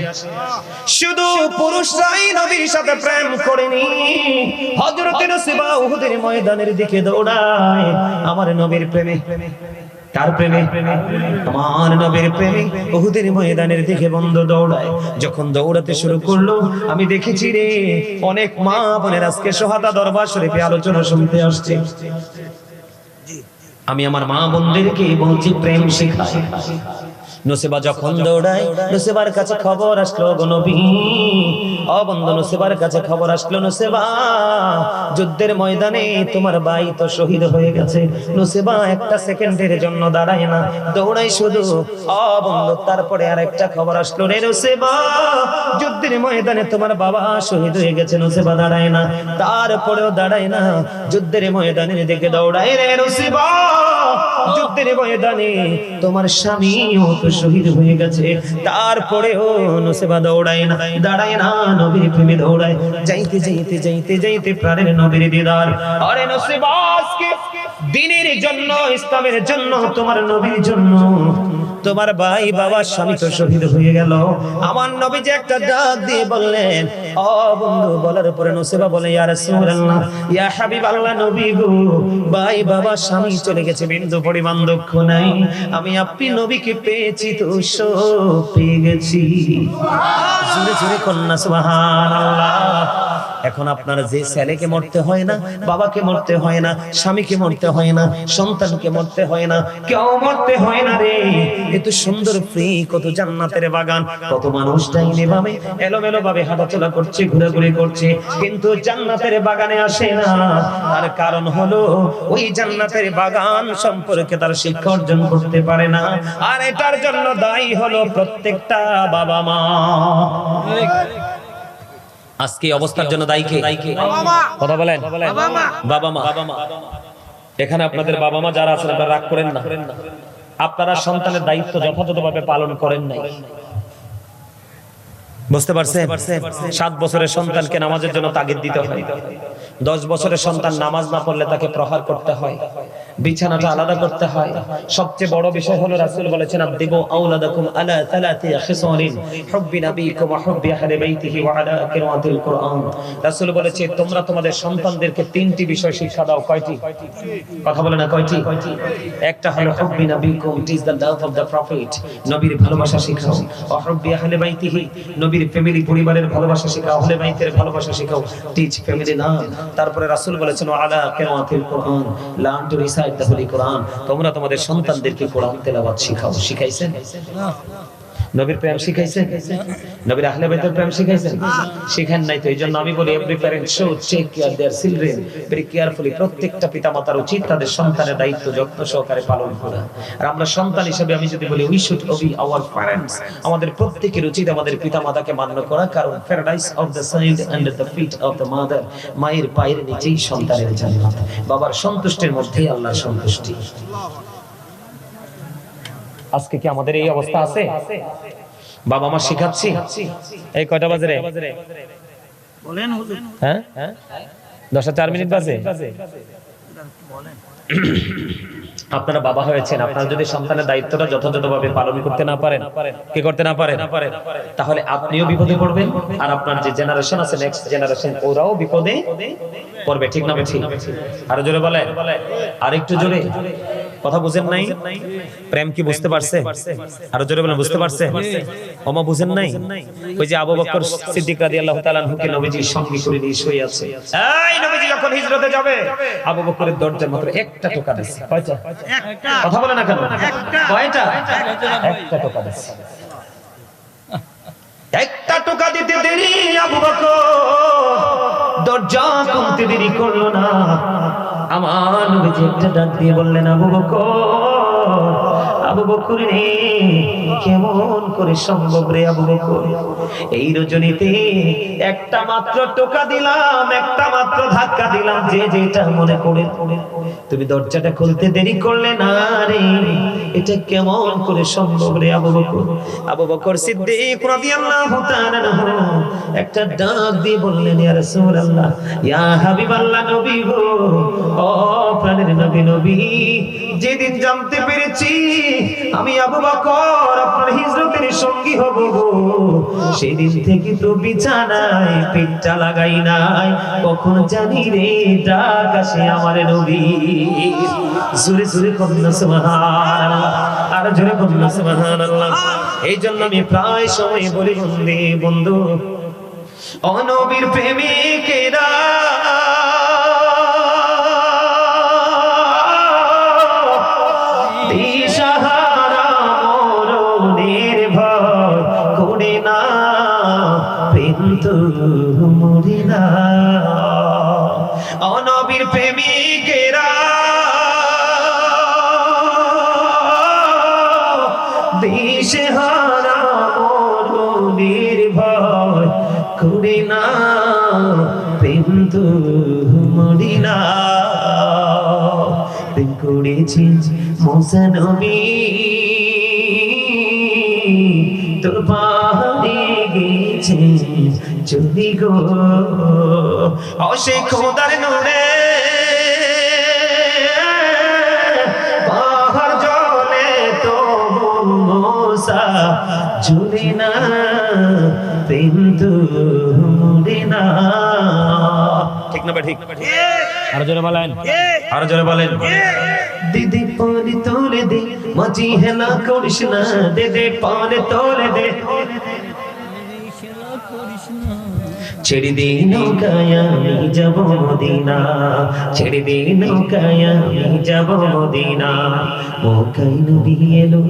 শুধু পুরুষরাই নবীর সাথে প্রেম করেনি, হযরত নসিবা উহুদের ময়দানের দিকে দৌড়ায় আমার নবীর প্রেমে। কার প্রেমে? আমার নবীর প্রেমে উহুদের ময়দানের দিকে বন্ধ দৌড়ায়। যখন দৌড়াতে শুরু করলো, আমি দেখেছি রে অনেক মা বোনের আজকে সোহাদা দরবার শরীফে আলোচনা শুনতে আসছে। আমি আমার মা বোনদেরকে বলছি প্রেম শেখাই। নসিবা যখন দৌড়ায়, নসিবার কাছে খবর আসলো, গো নবী ও বন্ধু, নসিবার কাছে খবর আসলো, নসিবা যুদ্ধের ময়দানে তোমার ভাই তো শহীদ হয়ে গেছে। নসিবা একটা সেকেন্ডের জন্য দাঁড়ায় না, দৌড়াই শুধু। ও বন্ধু, তারপরে আর একটা খবর আসলো, রে নসিবা যুদ্ধের ময়দানে তোমার বাবা শহীদ হয়ে গেছে। নসিবা দাঁড়ায় না, তারপরেও দাঁড়ায় না, যুদ্ধের ময়দানের দিকে দৌড়ায়। রে নসিবা যুদ্ধের ময়দানে তোমার স্বামীও তো শহীদ হয়ে গেছে, তারপরেও নসিবা দৌড়ায় না, দাঁড়ায় না, নবীর প্রেমে দৌড়ায়। যাইতে যাইতে যাইতে যাইতে প্রাণের নবীর দিদার। আরে নসিবা আজকে দ্বীনের জন্য, ইসলামের জন্য, তোমার নবীর জন্য তোমার ভাই বাবা স্বামী তো শহীদ হয়ে গেল। আমার নবী যে একটা ডাক দিয়ে বললেন, ও বন্ধু, বলার পরে নসিবা বলে, ইয়া রাসূলুল্লাহ, ইয়া হাবিবাল্লাহ, নবী গো, ভাই বাবা স্বামী চলে গেছে, বিন্দু পরিমাণ দুঃখ নাই, আমি আপনি নবীকে পেয়েছি তো সব পেয়ে গেছি। জোরে জোরে কন্যা সুবহানাল্লাহ। এখন আপনার যে ছেলেকে মরতে হয় না, বাবাকে মরতে হয় না, স্বামীকে মরতে হয় না, সন্তানকে মরতে হয় না, কেউ মরতে হয় না রে। এত সুন্দর ফ্রি, কত জান্নাতের বাগান, কত মানুষ ডাইনে বামে এলোমেলো ভাবে হাঁটাচলা করছে, ঘোরাঘুরি করছে, কিন্তু জান্নাতের বাগানে আসে না। তার কারণ হলো ওই জান্নাতের বাগান সম্পর্কে তার শিক্ষা অর্জন করতে পারে না। আর এটার জন্য দায়ী হলো প্রত্যেকটা বাবা মা। আজকে অবস্থার জন্য দায়ী কে? কথা বলেন। বাবা মা। এখানে আপনাদের বাবা মা যারা আছেন, আপনারা রাগ করেন না, আপনারা সন্তানের দায়িত্ব যথাযথভাবে পালন করেন নাই। বুঝতে পারছেন? 7 বছরের সন্তানকে নামাজের জন্য তাগিদ দিতে হয়, 10 বছরের সন্তান নামাজ না পড়লে তাকে প্রহার করতে হয়, বিছানাটা আলাদা করতে হয়। সবচেয়ে বড় বিষয় হলো রাসূল বলেছেন, আদিবু আওলাদাকুম আলা সালাতি খিসালিন হুব্বি নবীকুম ওয়া হুব্বি আহলি বাইতিহি ওয়া আলা কিরাআতিল কুরআন। রাসূল বলেছে, তোমরা তোমাদের সন্তানদেরকে 3টি বিষয় শিক্ষা দাও। কয়টি? কথা বলে না, কয়টি? একটা হলো হুব্বি নবীকুম, it is the love of the prophet, নবীর ভালোবাসা শিখাও। ওয়া হুব্বি আহলি বাইতিহি, নবীর ফ্যামিলি পরিবারের ভালোবাসা শিখাও, আহলে বাইতের ভালোবাসা শিখাও, টিচ ফ্যামিলি নাম। তারপরে রাসূল বলেছেন, ওয়া আলা কিরাআতিল কুরআন, learn to recite the holy Quran, তোমরা তোমাদের সন্তানদেরকে কোরআন তেলাওয়াত শিখাও। শিখাইছেন? নবীর প্রেম শিখাইছেন? নবীর আহলে বাইতের প্রেম শিখাইছেন? শিখান নাই তো। এইজন্য আমি বলি, every parent should take care their children very carefully. প্রত্যেকটা পিতামাতার উচিত তাদের সন্তানের দায়িত্ব যত্ন সহকারে পালন করা। আর আমরা সন্তান হিসেবে আমি যদি বলি, we should obey our parents, আমাদের প্রত্যেকের উচিত আমাদের পিতামাতাকে মান্য করা, কারণ paradise of the side under the feet of the mother, মায়ের পায়ের নিচেই সন্তানের জান্নাত। বাবার সন্তুষ্টির মধ্যেই আল্লাহর সন্তুষ্টি। আজকে কি আমাদের এই অবস্থা আছে? বাবা মা শিখাচ্ছি? এই কয়টা বাজে রে? বলেন হুজুর। হ্যাঁ, 10:04 বাজে। আপনারা বাবা হয়েছেন, আপনারা যদি সন্তানের দায়িত্বটা যথাযথভাবে পালন করতে না পারেন, কি করতে না পারেন, তাহলে আপনিও বিপদে পড়বেন, আর আপনার যে জেনারেশন আছে, নেক্সট জেনারেশন, ওরাও বিপদে পড়বে। ঠিক না ঠিক? আরো জোরে বলেন, আরেকটু জোরে। কথা বুঝেন নাই? প্রেম কি বুঝতে পারছে? আরো জোরে বলেন, বুঝতে পারছে? ওমা বুঝেন নাই? ওই যে আবু বকর সিদ্দিক রাদিয়াল্লাহু তাআলা আনহুকে নবীজির সঙ্গী করে নিয়ে শুয়ে আছে। এই নবীজি যখন হিজরতে যাবে, আবু বকরের দরজায় মাত্র একটা টোকা দিয়েছে। কয়টা? একটা। কথা বলে না কেন? কয়টা? একটা টোকা দিয়েছে। একটা টোকা দিতে দেরি আবু বকর দরজা খুলতে দেরি করলো না। আমার নবীজি একটা ডাক দিয়ে বললেন, আবু বকর, আবু বকর রে, কেমন করে সম্ভব রে আবু বকর, এই রজনীতে একটা মাত্র টোকা দিলাম, একটা মাত্র ধাক্কা দিলাম, যে যেটা মনে করে তুমি দরজাটা খুলতে দেরি করলে না রে, এটা এটা কেমন করে সম্ভব রে আবু বকর? আবু বকর সিদ্দিক রাদিয়াল্লাহু তাআলা একটা ডাক দিয়ে বললেন, ইয়া রাসূলুল্লাহ, ইয়া হাবিবাল্লাহ, নবী গো, ও প্রাণের নবী, নবী, যেদিন জানতে পেরেছি আমি আবু বকর আপনার হিজরতের সঙ্গী হব গো, সেদিন থেকে তো বিছানায় পিঠটা লাগাই নাই। কখন জানি রে ডাক আসে আমার নবী। জোরে জোরে কন্যা সুবহানাল্লাহ, আর জোরে কন্যা সুবহানাল্লাহ। এই জন্য আমি প্রায় সময় বলি, বন্ধু, ও নবীর প্রেমিকেরা, দিশাহারা মরণের ভয় করে না, প্রেম তো মরে না। ও নবীর প্রেমিকেরা, দিশাহারা মরণের ভয় করে না, প্রেম তো মরে না। প্রেম করেছি মুসা নবী, তোর পাহাড়ে গেছে যদি গো, অসে খোদার নূরে পাহাড় জলে তো মুসা ঝুলে না, প্রেম তো মরে না। ঠিক না ঠিক? আর জোরে বলেন, আর জোরে বলেন। দিদি পানি তোলে দে, মাঝি হেলা করিস না, দিদি পানি তোলে দে, ছেড়ে দে নৌকায় আমি যাব মদিনা, ছেড়ে দে নৌকায় আমি যাব মদিনা। মক্কায় নবী এলো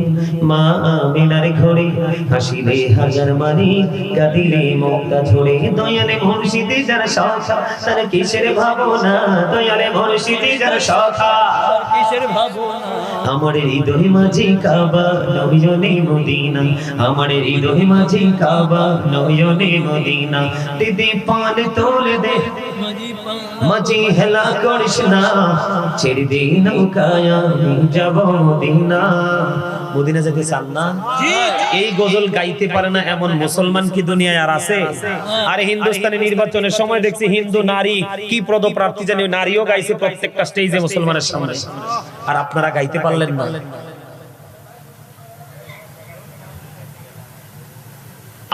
মা আমিনার ঘরে, হাসিলে হাজার মারি, কাঁদিলে মক্কা ঝরে। দয়ালে মুর্শিদে যার শাখা, তার কিসের ভাবনা, দয়ালে মুর্শিদে যার শাখা, কিসের ভাবনা। আমার হৃদয় মাঝে কাবা, নয়নে মদিনা, আমার হৃদয় মাঝে কাবা, নয়নে মদিনা। দিদি পান তোলে দে, মাঝি হেলা করিস না, ছেড়ে দে নৌকায় আমি যাব মদিনা। মদিনা যেতে চান না? এই গজল গাইতে পারে না এমন মুসলমান কি দুনিয়ায় আর আছে? আরে হিন্দুস্তানি নির্বাচনের সময় দেখছি হিন্দু নারী কি পদপ্রার্থী জানি নারীও গাইছে প্রত্যেকটা স্টেজে মুসলমানের সামনে, আর আপনারা গাইতে পারলেন না।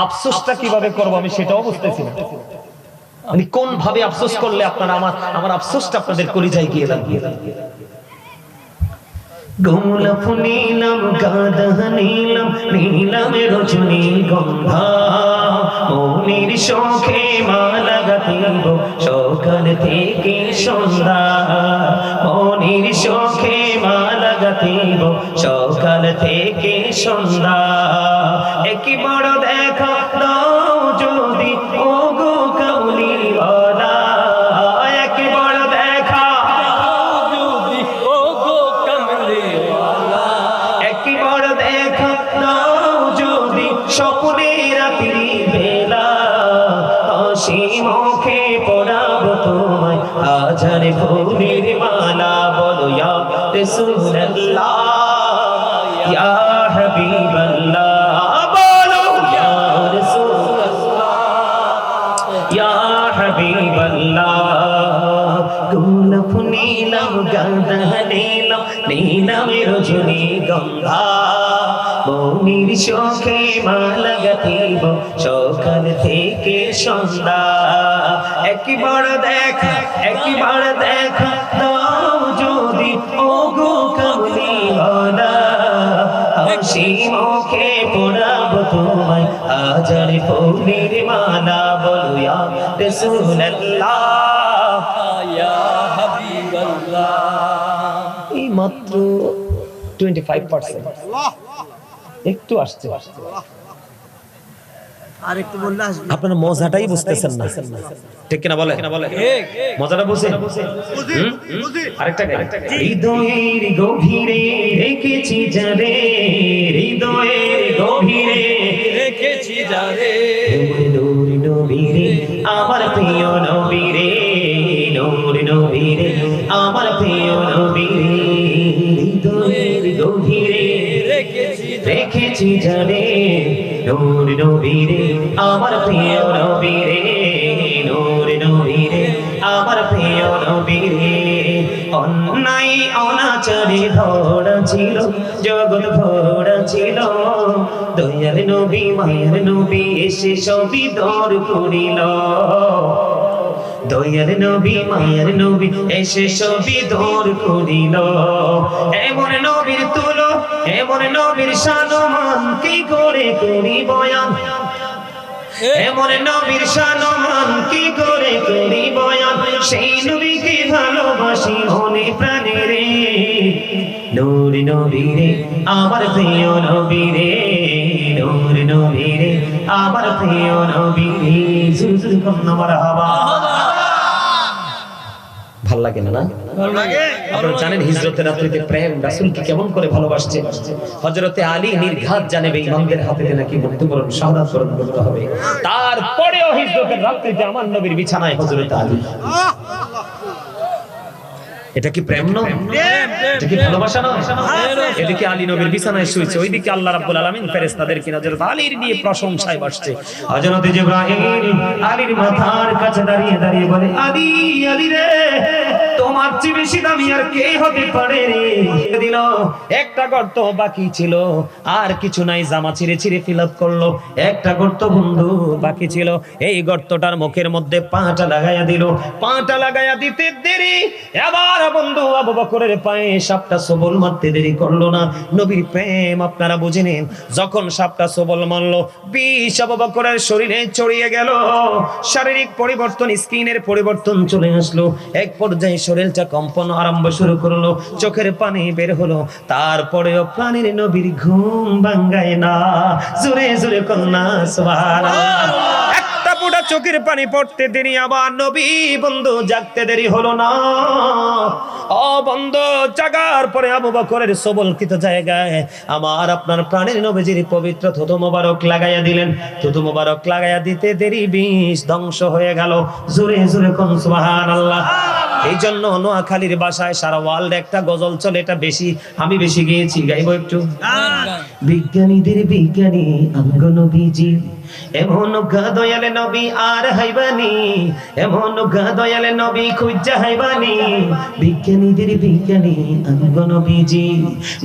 আফসোসটা কিভাবে করবো আমি সেটাও বুঝতেছি না। মানে কোন ভাবে আফসোস করলে আপনারা আমার আফসোসটা আপনাদের কলিজায় গিয়ে লাগিয়ে। গোলাপ নীলাম, গাঁদা নীলাম, নীলামে রজনী গন্ধা, মনের শোকে মালা গাঁথিব সকাল থেকে সন্ধ্যা, মনের শোকে মালা গাঁথিব সকাল থেকে সন্ধ্যা। একই বড় দেখা দাও যদি ও গো কামলিওয়ালা, একই বড় দেখা যদি ও গো কামলিওয়ালা, একই বড় দেখা দাও যদি স্বপ্নে রাত্রি বেলা, হাসি মুখে পড়াবো তোমায় হাজার ফুলের মালা। বলো ইয়া রাসূলুল্লাহ, ইয়া হাবিবাল্লাহ, বলো ইয়া রাসূলুল্লাহ, ইয়া হাবিবাল্লাহ। গোলাপ নীলাম, গাঁদা নীলাম, নীলামে রজনী গন্ধা, মনের শোকে মালা গাঁথিব সকাল থেকে সন্ধ্যা। একবার দেখা, একবার দেখা দাও যদি ও গো কামলিওয়ালা, হাসি মুখে পড়াবো তোমায় হাজার ফুলের মালা। বলো ইয়া রাসূলুল্লাহ, ইয়া হাবিবাল্লাহ। এই মাত্র 25%, একটু আসছে। আর একটু বললে আসবে। আপনারা মজাটাই বুঝতেছেন না, ঠিক কিনা বলে? মজাটা বুঝে আরেকটা গাই। হৃদয়ের গভীরে রেখেছি যারে, হৃদয়ের গভীরে রেখেছি যারে, নূর নবীরে আমার প্রিয় নবীরে, নূর নবীরে আমার প্রিয় নবীরে। হৃদয়ের গভীরে রেখেছি জানে নূর নবীরে আমার প্রিয় নবীরে নূর নবীরে আমার প্রিয় নবীরে অন্যায় অনাচারে ভরা ছিল জগৎ ভরা ছিল দয়াল নবী মায়ের নবী এসে সবই দর করিল দয়াল নবী মায়ের নবী এসে সবই দর করিল এমন নবীর তুলো এমন নবীর শানমান কি করে করি বয়ান এমন নবীর শানমান কি করে করি বয়ান সেই নবীকে ভালোবাসি মনে প্রাণে রে নূর নবীরে আমার প্রিয় নবীরে নূর নবীরে আমার প্রিয় নবীরে জুজুর কন্না মারহাবা ভাল লাগে না আপনারা জানেন হিজরতের রাত্রিতে প্রেম রাসূলকে কেমন করে ভালোবাসছে হযরতে আলী নির্ঘাত জানে ইমামদের হাতে নাকি মৃত্যুবরণ শাহাদাত বরণ করতে হবে তারপরেও হিজরতের রাত্রিতে আমার নবীর বিছানায় হযরতে আলী এটা কি প্রেম নয় এটা কি ভালোবাসা নয় এদিকে আলী নবীর বিছানায় শুয়েছে ওইদিকে আল্লাহ রাব্বুল আলামিন ফেরেশতাদের কি হযরত আলীর নিয়ে প্রশংসায় বসছে হযরত জিবরাইল আলীর মাথার কাছে দাঁড়িয়ে দাঁড়িয়ে বলে আলী আলী রে তোমার চেয়ে বেশি দামি আর কে হতে পারে রে দিল একটা গর্ত বাকি ছিল আর কিছু নাই জামা ছিঁড়ে ছিঁড়ে ফিল আপ করলো একটা গর্ত বন্ধু বাকি ছিল এই গর্তটার মুখের মধ্যে পাটা লাগায়া দিল পাটা লাগায়া দিতে দেরি এবার বন্ধু আবু বকরের পায়ে সাপটা সবল মারতে দেরি করলো না নবীর প্রেম আপনারা বুঝে নিন যখন সাপটা সবল মারলো বিষ আবু বকরের শরীরে ছড়িয়ে গেল শারীরিক পরিবর্তন স্কিনের পরিবর্তন চলে আসলো এক পর্যায়ে শরীরটা কম্পন আরম্ভ শুরু করলো চোখের পানি বের হলো তারপরেও প্রাণের নবীর ঘুম ভাঙায় না জোরে জোরে কন্যা সুবহানাল্লাহ একটা ফোঁটা চোখের পানি পড়তে দেরি আবার নবী বন্ধু জাগতে দেরি হলো না ও বন্ধু জাগার পরে আবু বকরের সবলকৃত জায়গায় আমার আপনার প্রাণের নবীজির পবিত্র থুতু মোবারক লাগাইয়া দিলেন থুতু মোবারক লাগাইয়া দিতে দেরি বিষ ধ্বংস হয়ে গেল জোরে জোরে কোন সুবহানাল্লাহ এই জন্য নোয়াখালীর ভাষায় সারা ওয়ার্ল্ড একটা গজল চলে এটা আমি বেশি গেয়েছি গাইবো একটু বিজ্ঞানীদের বিজ্ঞানী অঙ্গ নবীজি এমন দয়ালে নবী আর হাইবানি এমন দয়ালে নবী খুঁজা হাইবানি বিজ্ঞানীদের বিজ্ঞানী অঙ্গ নবীজি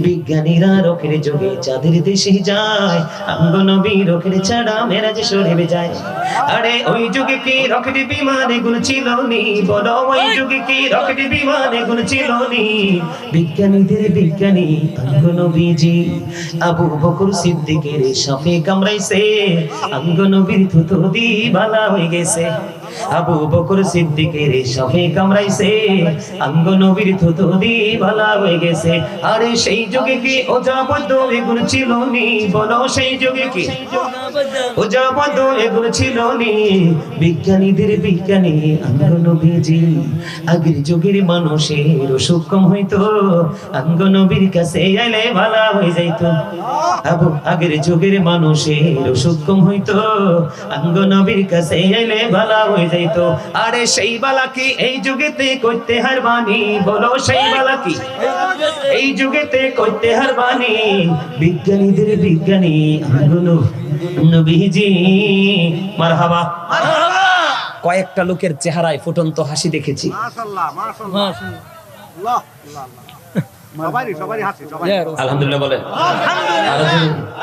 বিজ্ঞানীরা রকের যোগে চাঁদের দেশে যায় অঙ্গ নবী রকের ছাড়া মেরাজে শরীরে যায় আরে ওই যুগে কি রকেট বিমানে গুণ ছিল নি বলো ওই যুগে কি রকেট বিমানে গুণ ছিল নি বিজ্ঞানীদের বিজ্ঞানী অঙ্গ নবীজি আবু বকর সিদ্দিকের সাপে কামড়াইছে অঙ্গ নবীর থুতু দি ভালা হয়ে গেছে আবু বকর সিদ্দিকের সাপে কামড়াইছে অঙ্গ নবীর থুতু দি ভালা হয়ে গেছে আরে সেই যুগে কি ওজাবদ এগুলো ছিল নি বলো সেই যুগে কি ওজাবদ এগুলো ছিল নি বিজ্ঞানীদের বিজ্ঞানী অঙ্গ নবীজি আগের যুগের মানুষের অসুখ কম হইতো অঙ্গ নবীর কাছে আইলে ভালা হয়ে যাইতো আগের যুগের মানুষের অসুখ কম হইতো অঙ্গ নবীর কাছে আইলে ভালা হয়ে যাইতো আরে সেই বালা কি এই যুগেতে করতে হারবানি বলো সেই বালা কি এই যুগেতে করতে হারবানি বিজ্ঞানীদের বিজ্ঞানী অঙ্গ নবীজি মারহাবা মারহাবা কয়েকটা লোকের চেহারায় ফুটন্ত হাসি দেখেছি মাশাআল্লাহ মাশাআল্লাহ আল্লাহ আল্লাহ সবারই হাসি সবাই আলহামদুলিল্লাহ বলেন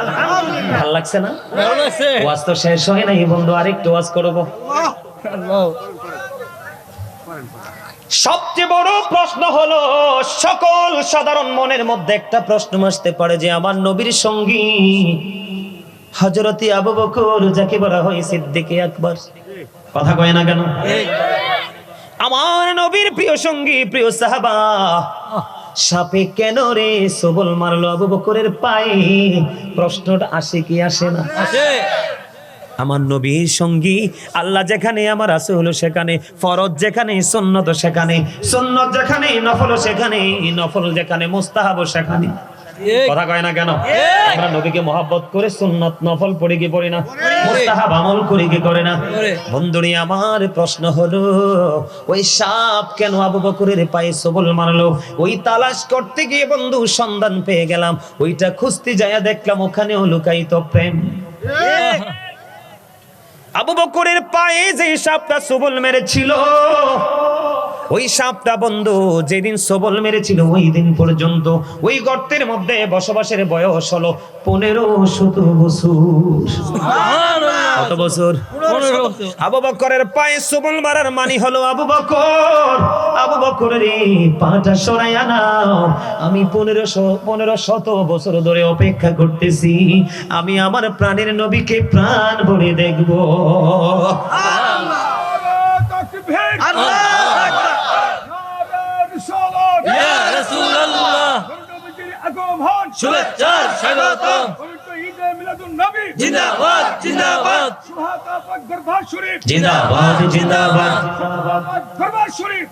আলহামদুলিল্লাহ ভালো লাগছে না ভালো লাগছে ওয়াজ তো শেষ হয় নাই বন্ধু আরেকটু ওয়াজ করব আল্লাহ সবচেয়ে বড় প্রশ্ন হলো সকল সাধারণ মনের মধ্যে একটা প্রশ্ন আসতে পারে যে আমার নবীর সঙ্গী হযরত আবু বকর যাকে বলা হয় সিদ্দিকে আকবর কথা কয় না কেন আমার নবীর প্রিয় সঙ্গী প্রিয় সাহাবা সাপে কেন রে সবল মারলো আবু বকরের পায়ে প্রশ্নটা আসে কি আসে না আছে আমার নবীর সঙ্গী আল্লাহ যেখানে আমার রাসূল সেখানে ফরজ যেখানে সুন্নাত সেখানে সুন্নাত যেখানে নফল সেখানে নফল যেখানে মুস্তাহাব সেখানে কথা কয় না কেন? আমরা নবীকে মহব্বত করে সুন্নাত নফল পড়ি কি পড়ি না? মুস্তাহাব আমল করি কি করে না? বন্ধুনি আমার প্রশ্ন হলো, ওই সাপ কেন আবু বকরের পায়ে সবল মারলো? ওই তালাশ করতে গিয়ে বন্ধু সন্ধান পেয়ে গেলাম, ওইটা খুঁজতে যায়া দেখলাম ওখানেও লুকায়িত প্রেম। আবু বকরের পায়ে যে সাপটা সবল মেরেছিল, ওই সাপটা বন্ধু যেদিন সবল মেরেছিল ওই দিন পর্যন্ত ওই গর্তের মধ্যে বসবাসের বয়স হলো 1500 বছর। কত বছর? 15 বছর। আবু বকরের পায়ে সবল মারার মানে হলো, আবু বকরের এই পাটা সরাইয়া নাও, আমি 1500 বছর ধরে অপেক্ষা করতেছি, আমি আমার প্রাণের নবীকে প্রাণ ভরে দেখবো। ইয়া রাসূলুল্লাহ শুভেচ্ছার স্বাগতম। জিন্দাবাদ জিন্দাবাদ জিন্দাবাদ জিন্দাবাদ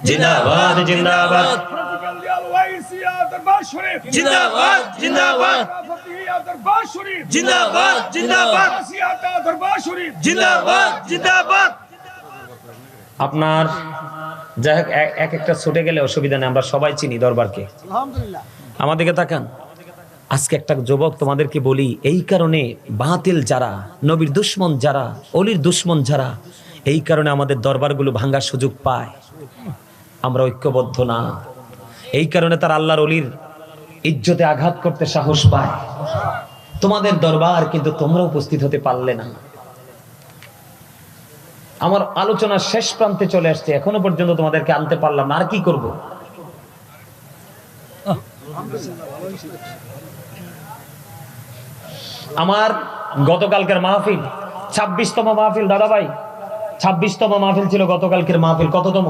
জিন্দাবাদ জিন্দাবাদ জিন্দাবাদ জিন্দাবাদ জিন্দাবাদ জিন্দাবাদ জিন্দাবাদ জিন্দাবাদ। আপনার যাই হোক, এক একটা ছুটে গেলে অসুবিধা নেই, আমরা সবাই চিনি দরবারকে। আলহামদুলিল্লাহ। আমাদেরকে তাকান, আজকে একটা যুবক তোমাদেরকে বলি, এই কারণে বাতিল যারা, নবীর দুশ্মন যারা, অলির দুশ্মন যারা, এই কারণে আমাদের দরবারগুলো ভাঙার সুযোগ পায়। আমরা ঐক্যবদ্ধ না, এই কারণে তার আল্লাহর অলির ইজ্জতে আঘাত করতে সাহস পায়। তোমাদের দরবার কিন্তু তোমরা উপস্থিত হতে পারলে না। আমার আলোচনার শেষ প্রান্তে চলে আসছে, এখনো পর্যন্ত তোমাদেরকে আনতে পারলাম না, আর কি করব? আমার গতকালকের মাহফিল 26তম মাহফিল, দাদাভাই 26তম মাহফিল ছিল গতকালকের মাহফিল। কততম?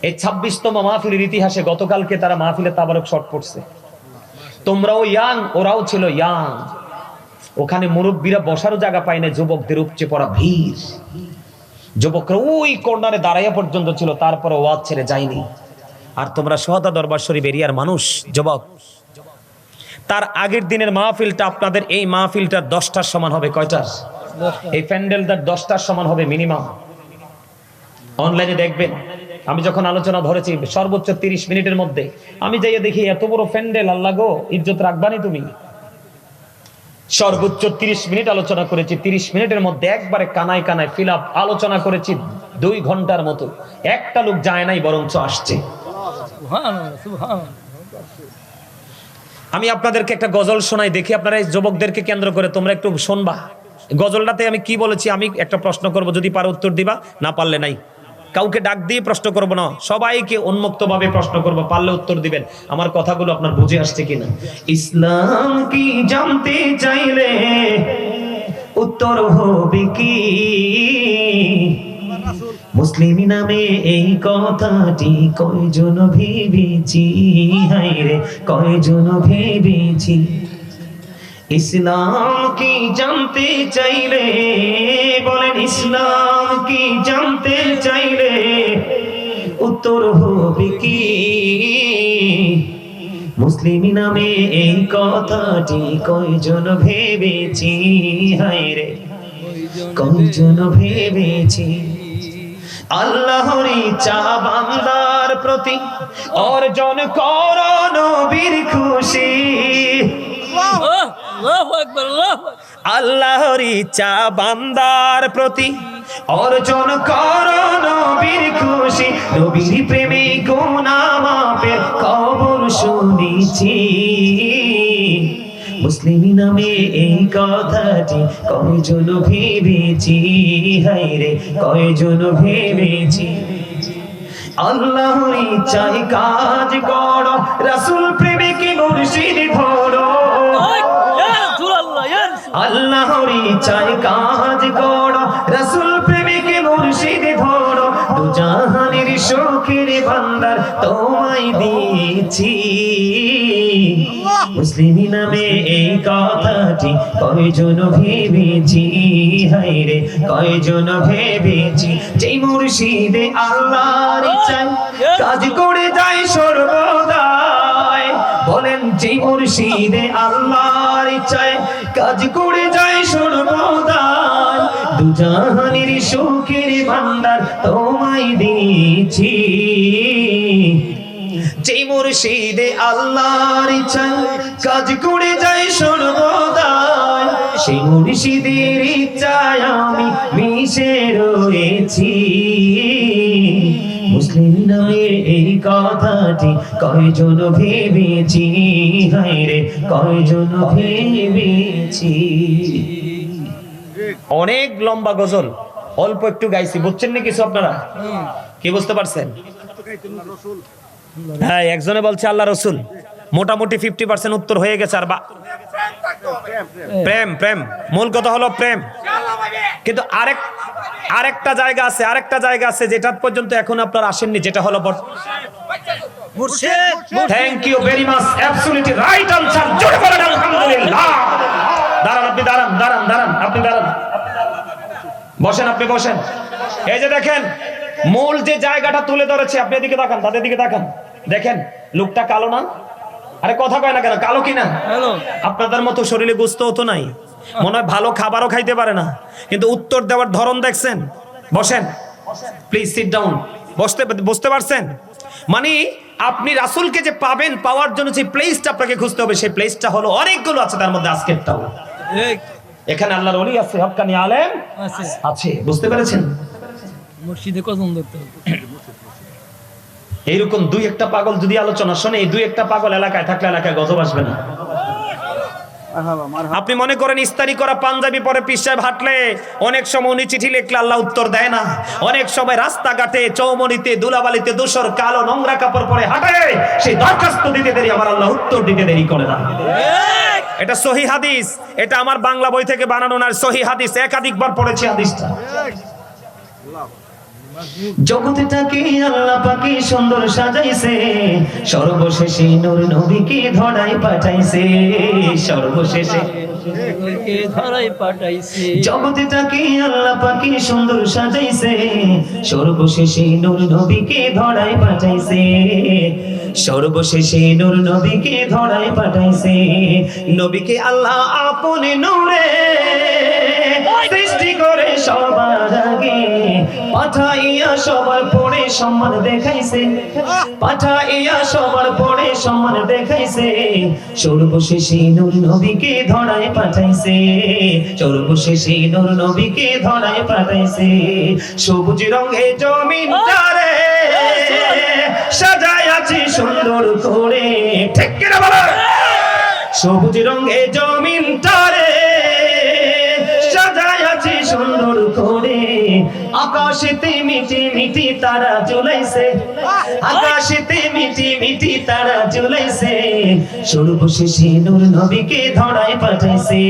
এই 26তম মাহফিলের ইতিহাসে গতকালকে তারা মাহফিলে তাবারক শট পড়ছে। তোমরাও ইয়াং, ওরাও ছিল ইয়াং। ওখানে মুরব্বীরা বসারও জায়গা পায় না, যুবকদের উপচে পড়া ভিড়। যুবকরা ওই কর্নারে দাঁড়াইয়া পর্যন্ত ছিল, তারপরে ওয়াজ ছেড়ে যায়নি। আর তোমরা সোহাদা দরবার শরীফ এরিয়ার মানুষ, যুবক, তার আগের দিনের মাহফিলটা আপনাদের এই মাহফিলটার 10টার সমান হবে। কয়টার? এই প্যান্ডেলটার 10টার সমান হবে মিনিমাম। অনলাইনে দেখবেন, আমি যখন আলোচনা ধরেছি সর্বোচ্চ 30 মিনিটের মধ্যে, আমি যাইয়া দেখি এত বড় প্যান্ডেল, আল্লাহ গো, ইজ্জত রাখবানি তুমি। সর্বোচ্চ 30 মিনিট আলোচনা করেছি, 30 মিনিটের মধ্যে একবারে কানায় কানায় ফিল আপ আলোচনা করেছি 2 ঘন্টার মতো। একটা লোক যায় নাই, বরঞ্চ আসছে। সুবহানাল্লাহ সুবহানাল্লাহ। আমি আপনাদেরকে একটা গজল শোনাই, দেখি আপনারা এই যুবকদেরকে কেন্দ্র করে তোমরা একটু শুনবা। গজলটাতে আমি কি বলেছি, আমি একটা প্রশ্ন করব, যদি পারো উত্তর দিবা, না পারলে নাই। কাউকে ডাক দিয়ে প্রশ্ন করব না, সবাইকে উন্মুক্তভাবে প্রশ্ন করব, পারলে উত্তর দিবেন। আমার কথাগুলো আপনার বুঝে আসছে কিনা? ইসলাম কি জানতে চাইলে উত্তর হবে কি? মুসলিম নামে এই কথাটি কয়জন ভেবেছি, হায়রে কয়জন ভেবেছি। ইসলাম কি জানতে চাইলে, বলেন ইসলাম কি জানতে চাইলে উত্তর হবে কি? মুসলিম নামে এই কথাটি কয়জন ভেবেছি, হায়রে কয়জন ভেবেছি। আল্লাহর ইচ্ছা বান্দার প্রতি অর্জন করো নবীর খুশি। আল্লাহু আকবার আল্লাহু আকবার। আল্লাহর ইচ্ছা বান্দার প্রতি অর্জন করো নবীর খুশি। নবীর প্রেমে গুনাহ মাফের খবর শুনেছি। মুসলিম নামে এই কথাটি কয়জন ভেবেছি, হায়রে কয়জন ভেবেছি। আল্লাহর ইচ্ছায় কাজ করো, রাসূল প্রেমিকে মুর্শিদ ধরো। আল্লাহর ইচ্ছায় কাজ করো, রাসূল প্রেমিকে মুর্শিদ ধরো। দুজাহানের সুখের ভান্ডার তোমায় দিয়েছি। মুসলিম নামে এই কথাটি কয়জন ভেবেছি, হায়রে কয়জন ভেবেছি। যেই মুর্শিদে আল্লাহর ইচ্ছায় কাজ করে যায় সর্বদাই, বলেন যেই মুর্শিদে আল্লাহর ইচ্ছায় কাজ করে যায় সর্বদাই, দুজাহানের সুখের ভান্ডার তোমায় দিয়েছি। যে মুর্শিদে আল্লাহর ইচ্ছায় কাজ করে যায় সর্বদাই, সেই মুর্শিদের ইচ্ছায় আমি মিশে রয়েছি। মুসলিম নামের এই কথাটি কয়জন ভেবেছি, হায়রে কয়জন ভেবেছি। অনেক লম্বা গজল, অল্প একটু গাইছি, বুঝছেন না কিছু আপনারা? কি বুঝতে পারছেন? রসুল হ্যাঁ, একজনে বলছে আল্লাহ রসুল, মোটামুটি 50% উত্তর হয়ে গেছে। আর প্রেম, প্রেম মূল কথা হলো প্রেম। কিন্তু আরেকটা জায়গা আছে যেটা পর্যন্ত এখন আপনারা আসেননি, যেটা হলো Murshid thank you very much, absolutely right answer. জোরে বলেন আলহামদুলিল্লাহ। দাঁড়ান আপনি, দাঁড়ান আপনি, দাঁড়ান, বসেন আপনি, বসেন। এই যে দেখেন মূল যে জায়গাটা তুলে ধরেছে, আপনি এদিকে তাকান, তাদের দিকে তাকান, দেখেন লোকটা কালো না? আরে কথা কয় না কেন? কালো কিনা? হ্যালো আপনাদের মতো শরীরে গোস্তও তো নাই, মনে হয় ভালো খাবারও খাইতে পারে না, কিন্তু উত্তর দেওয়ার ধরন দেখছেন। বসেন প্লিজ, সিট ডাউন। বুঝতে পারছেন? মানে আপনি রাসূলকে যে পাবেন, পাওয়ার জন্য যে প্লেসটা আপনাকে খুঁজতে হবে, সেই প্লেসটা হলো অনেকগুলো আছে, তার মধ্যে আজকেরটাও। এক এখানে আল্লাহর ওলি আছে, হক্কানি আলেম আছে আছে, বুঝতে পেরেছেন? মুর্শিদে কজন ধরতে হবে? এইরকম দুই একটা পাগল যদি আলোচনা শোনে, এই দুই একটা পাগল এলাকায় থাকলে এলাকায় গজব আসবে না। আপনি মনে করেন ইস্তারি করা পাঞ্জাবি পরে পীর সাহেব হাঁটলে অনেক সময় উনি চিঠি লিখলে আল্লাহ উত্তর দেয় না। অনেক সময় রাস্তাঘাটে, চৌমনিতে, দুলাবালিতে দূষর কালো নোংরা কাপড় পরে হাঁটে, সেই দরখাস্ত দিতে দেরি আমার আল্লাহ উত্তর দিতে দেরি করে না। এটা সহিহ হাদিস, এটা আমার বাংলা বই থেকে বানানো না, সহিহ হাদিস, একাধিকবার পড়েছি হাদিসটা। জগৎটাকে আল্লাহ পাকি সুন্দর সাজাইছে, সর্বশেষে নূর নবীকে ধরায় পাঠাইছে, সর্বশেষে কে ধরাই পাঠাইছে। জগৎটাকে আল্লাহ পাকি সুন্দর সাজাইছে, সর্বশেষে নূর নবীকে ধরায় পাঠাইছে, সর্বশেষে নূর নবীকে ধরায় পাঠাইছে। নবীকে আল্লাহ আপনে নূরে সৃষ্টি করে সবার আগে পাঠাইয়া সবার পরে সম্মান দেখাইছে, পাঠাইয়া সবার পরে সম্মান দেখাইছে, সর্বশেষে নূর নবীকে ধরায় পাঠাইছে, সর্বশেষে নূর নবীকে ধরায় পাঠাইছে। সবুজ রঙে জমিনটারে সাজায় আছে সুন্দর করে, ঠিক কিনা বলেন? সবুজ রঙে জমিনটারে সাজায় আছে সুন্দর করে, আকাশেতে মিটি মিটি তারা ঝুলাইছে, আকাশেতে মিটি মিটি তারা ঝুলাইছে, সর্বশেষে নূর নবীকে ধরায় পাঠাইছে,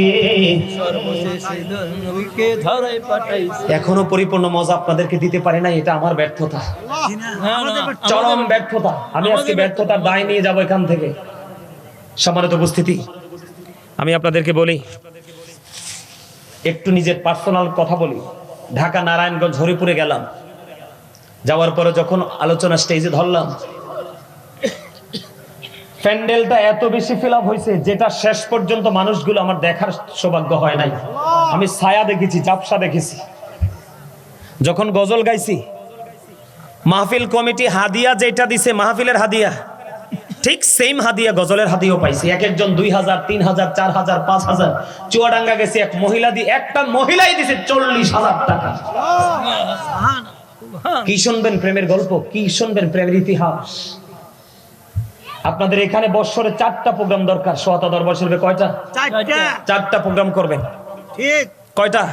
সর্বশেষে নবীকে ধরাই পাঠাইছে। এখনো পরিপূর্ণ মজা আপনাদেরকে দিতে পারি না, এটা আমার ব্যর্থতা, না, না, চরম ব্যর্থতা। আমি আজকে ব্যর্থতার দায় নিয়ে যাব এখান থেকে। সম্মানিত উপস্থিতি, আমি আপনাদেরকে বলি, একটু নিজের পার্সোনাল কথা বলি। ঢাকা নারায়ণগঞ্জ হরিপুরে গেলাম, যাওয়ার পরে যখন আলোচনা স্টেজে ধরলাম, প্যান্ডেলটা এত বেশি ফিল আপ হয়েছে, যেটা শেষ পর্যন্ত মানুষগুলো আমার দেখার সৌভাগ্য হয় নাই। আমি ছায়া দেখেছি, ঝাপসা দেখেছি। যখন গজল গাইছি, মাহফিল কমিটি হাদিয়া যেটা দিছে, মাহফিলের হাদিয়া, ঠিক সেম হাদিয়া গজলের হাদিয়াও পাইছি। এক একজন 2000, 3000, 4000, 5000। চুয়াডাঙ্গা গেছে, এক মহিলা দিয়ে, একটা মহিলাই দিছে 40,000 টাকা। কি শুনবেন প্রেমের গল্প, কি শুনবেন প্রেমের ইতিহাস। আপনাদের এখানে বছরে 4টা প্রোগ্রাম দরকার। সোয়াতা দরবার শরীফে কয়টা? 4টা প্রোগ্রাম করবেন। ঠিক কয়টা?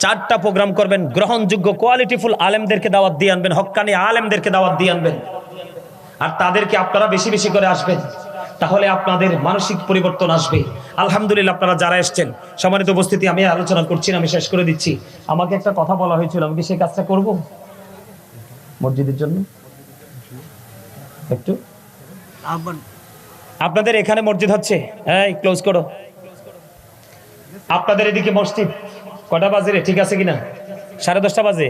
4টা প্রোগ্রাম করবেন। গ্রহণযোগ্য কোয়ালিটিফুল আলেমদেরকে দাওয়াত দিয়ে আনবেন, হক্কানি আলেমদেরকে দাওয়াত দিয়ে আনবেন, আর তাদেরকে আপনারা বেশি বেশি করে আসবেন, তাহলে আপনাদের মানসিক পরিবর্তন আসবে। আলহামদুলিল্লাহ, আপনারা যারা এসেছেন, সম্মানিত উপস্থিতি, আমি আলোচনা করছি না, আমি শেষ করে দিচ্ছি। আমাকে একটা কথা বলা হয়েছিল, আমি কি সেই কাজটা করব মসজিদের জন্য? একটু আপনাদের এখানে মসজিদ হচ্ছে, এই ক্লোজ করো। আপনাদের এদিকে মসজিদ কটা বাজে রে? ঠিক আছে কিনা? 10:30 বাজে,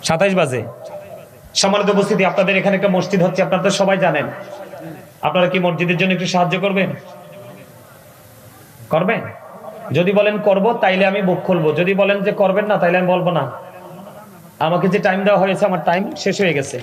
27 বাজে। সম্মানিত উপস্থিতি, আপনাদের এখানে একটা মসজিদ হচ্ছে, আপনারা তো সবাই জানেন। আপনারা কি মসজিদের জন্য একটু সাহায্য করবেন? করবেন? যদি বলেন করব তাইলে আমি বুক খুলবো, যদি বলেন যে করবেন না তাইলে আমি বলবো না। আমাকে যে টাইম দেওয়া হয়েছে আমার টাইম শেষ হয়ে গেছে।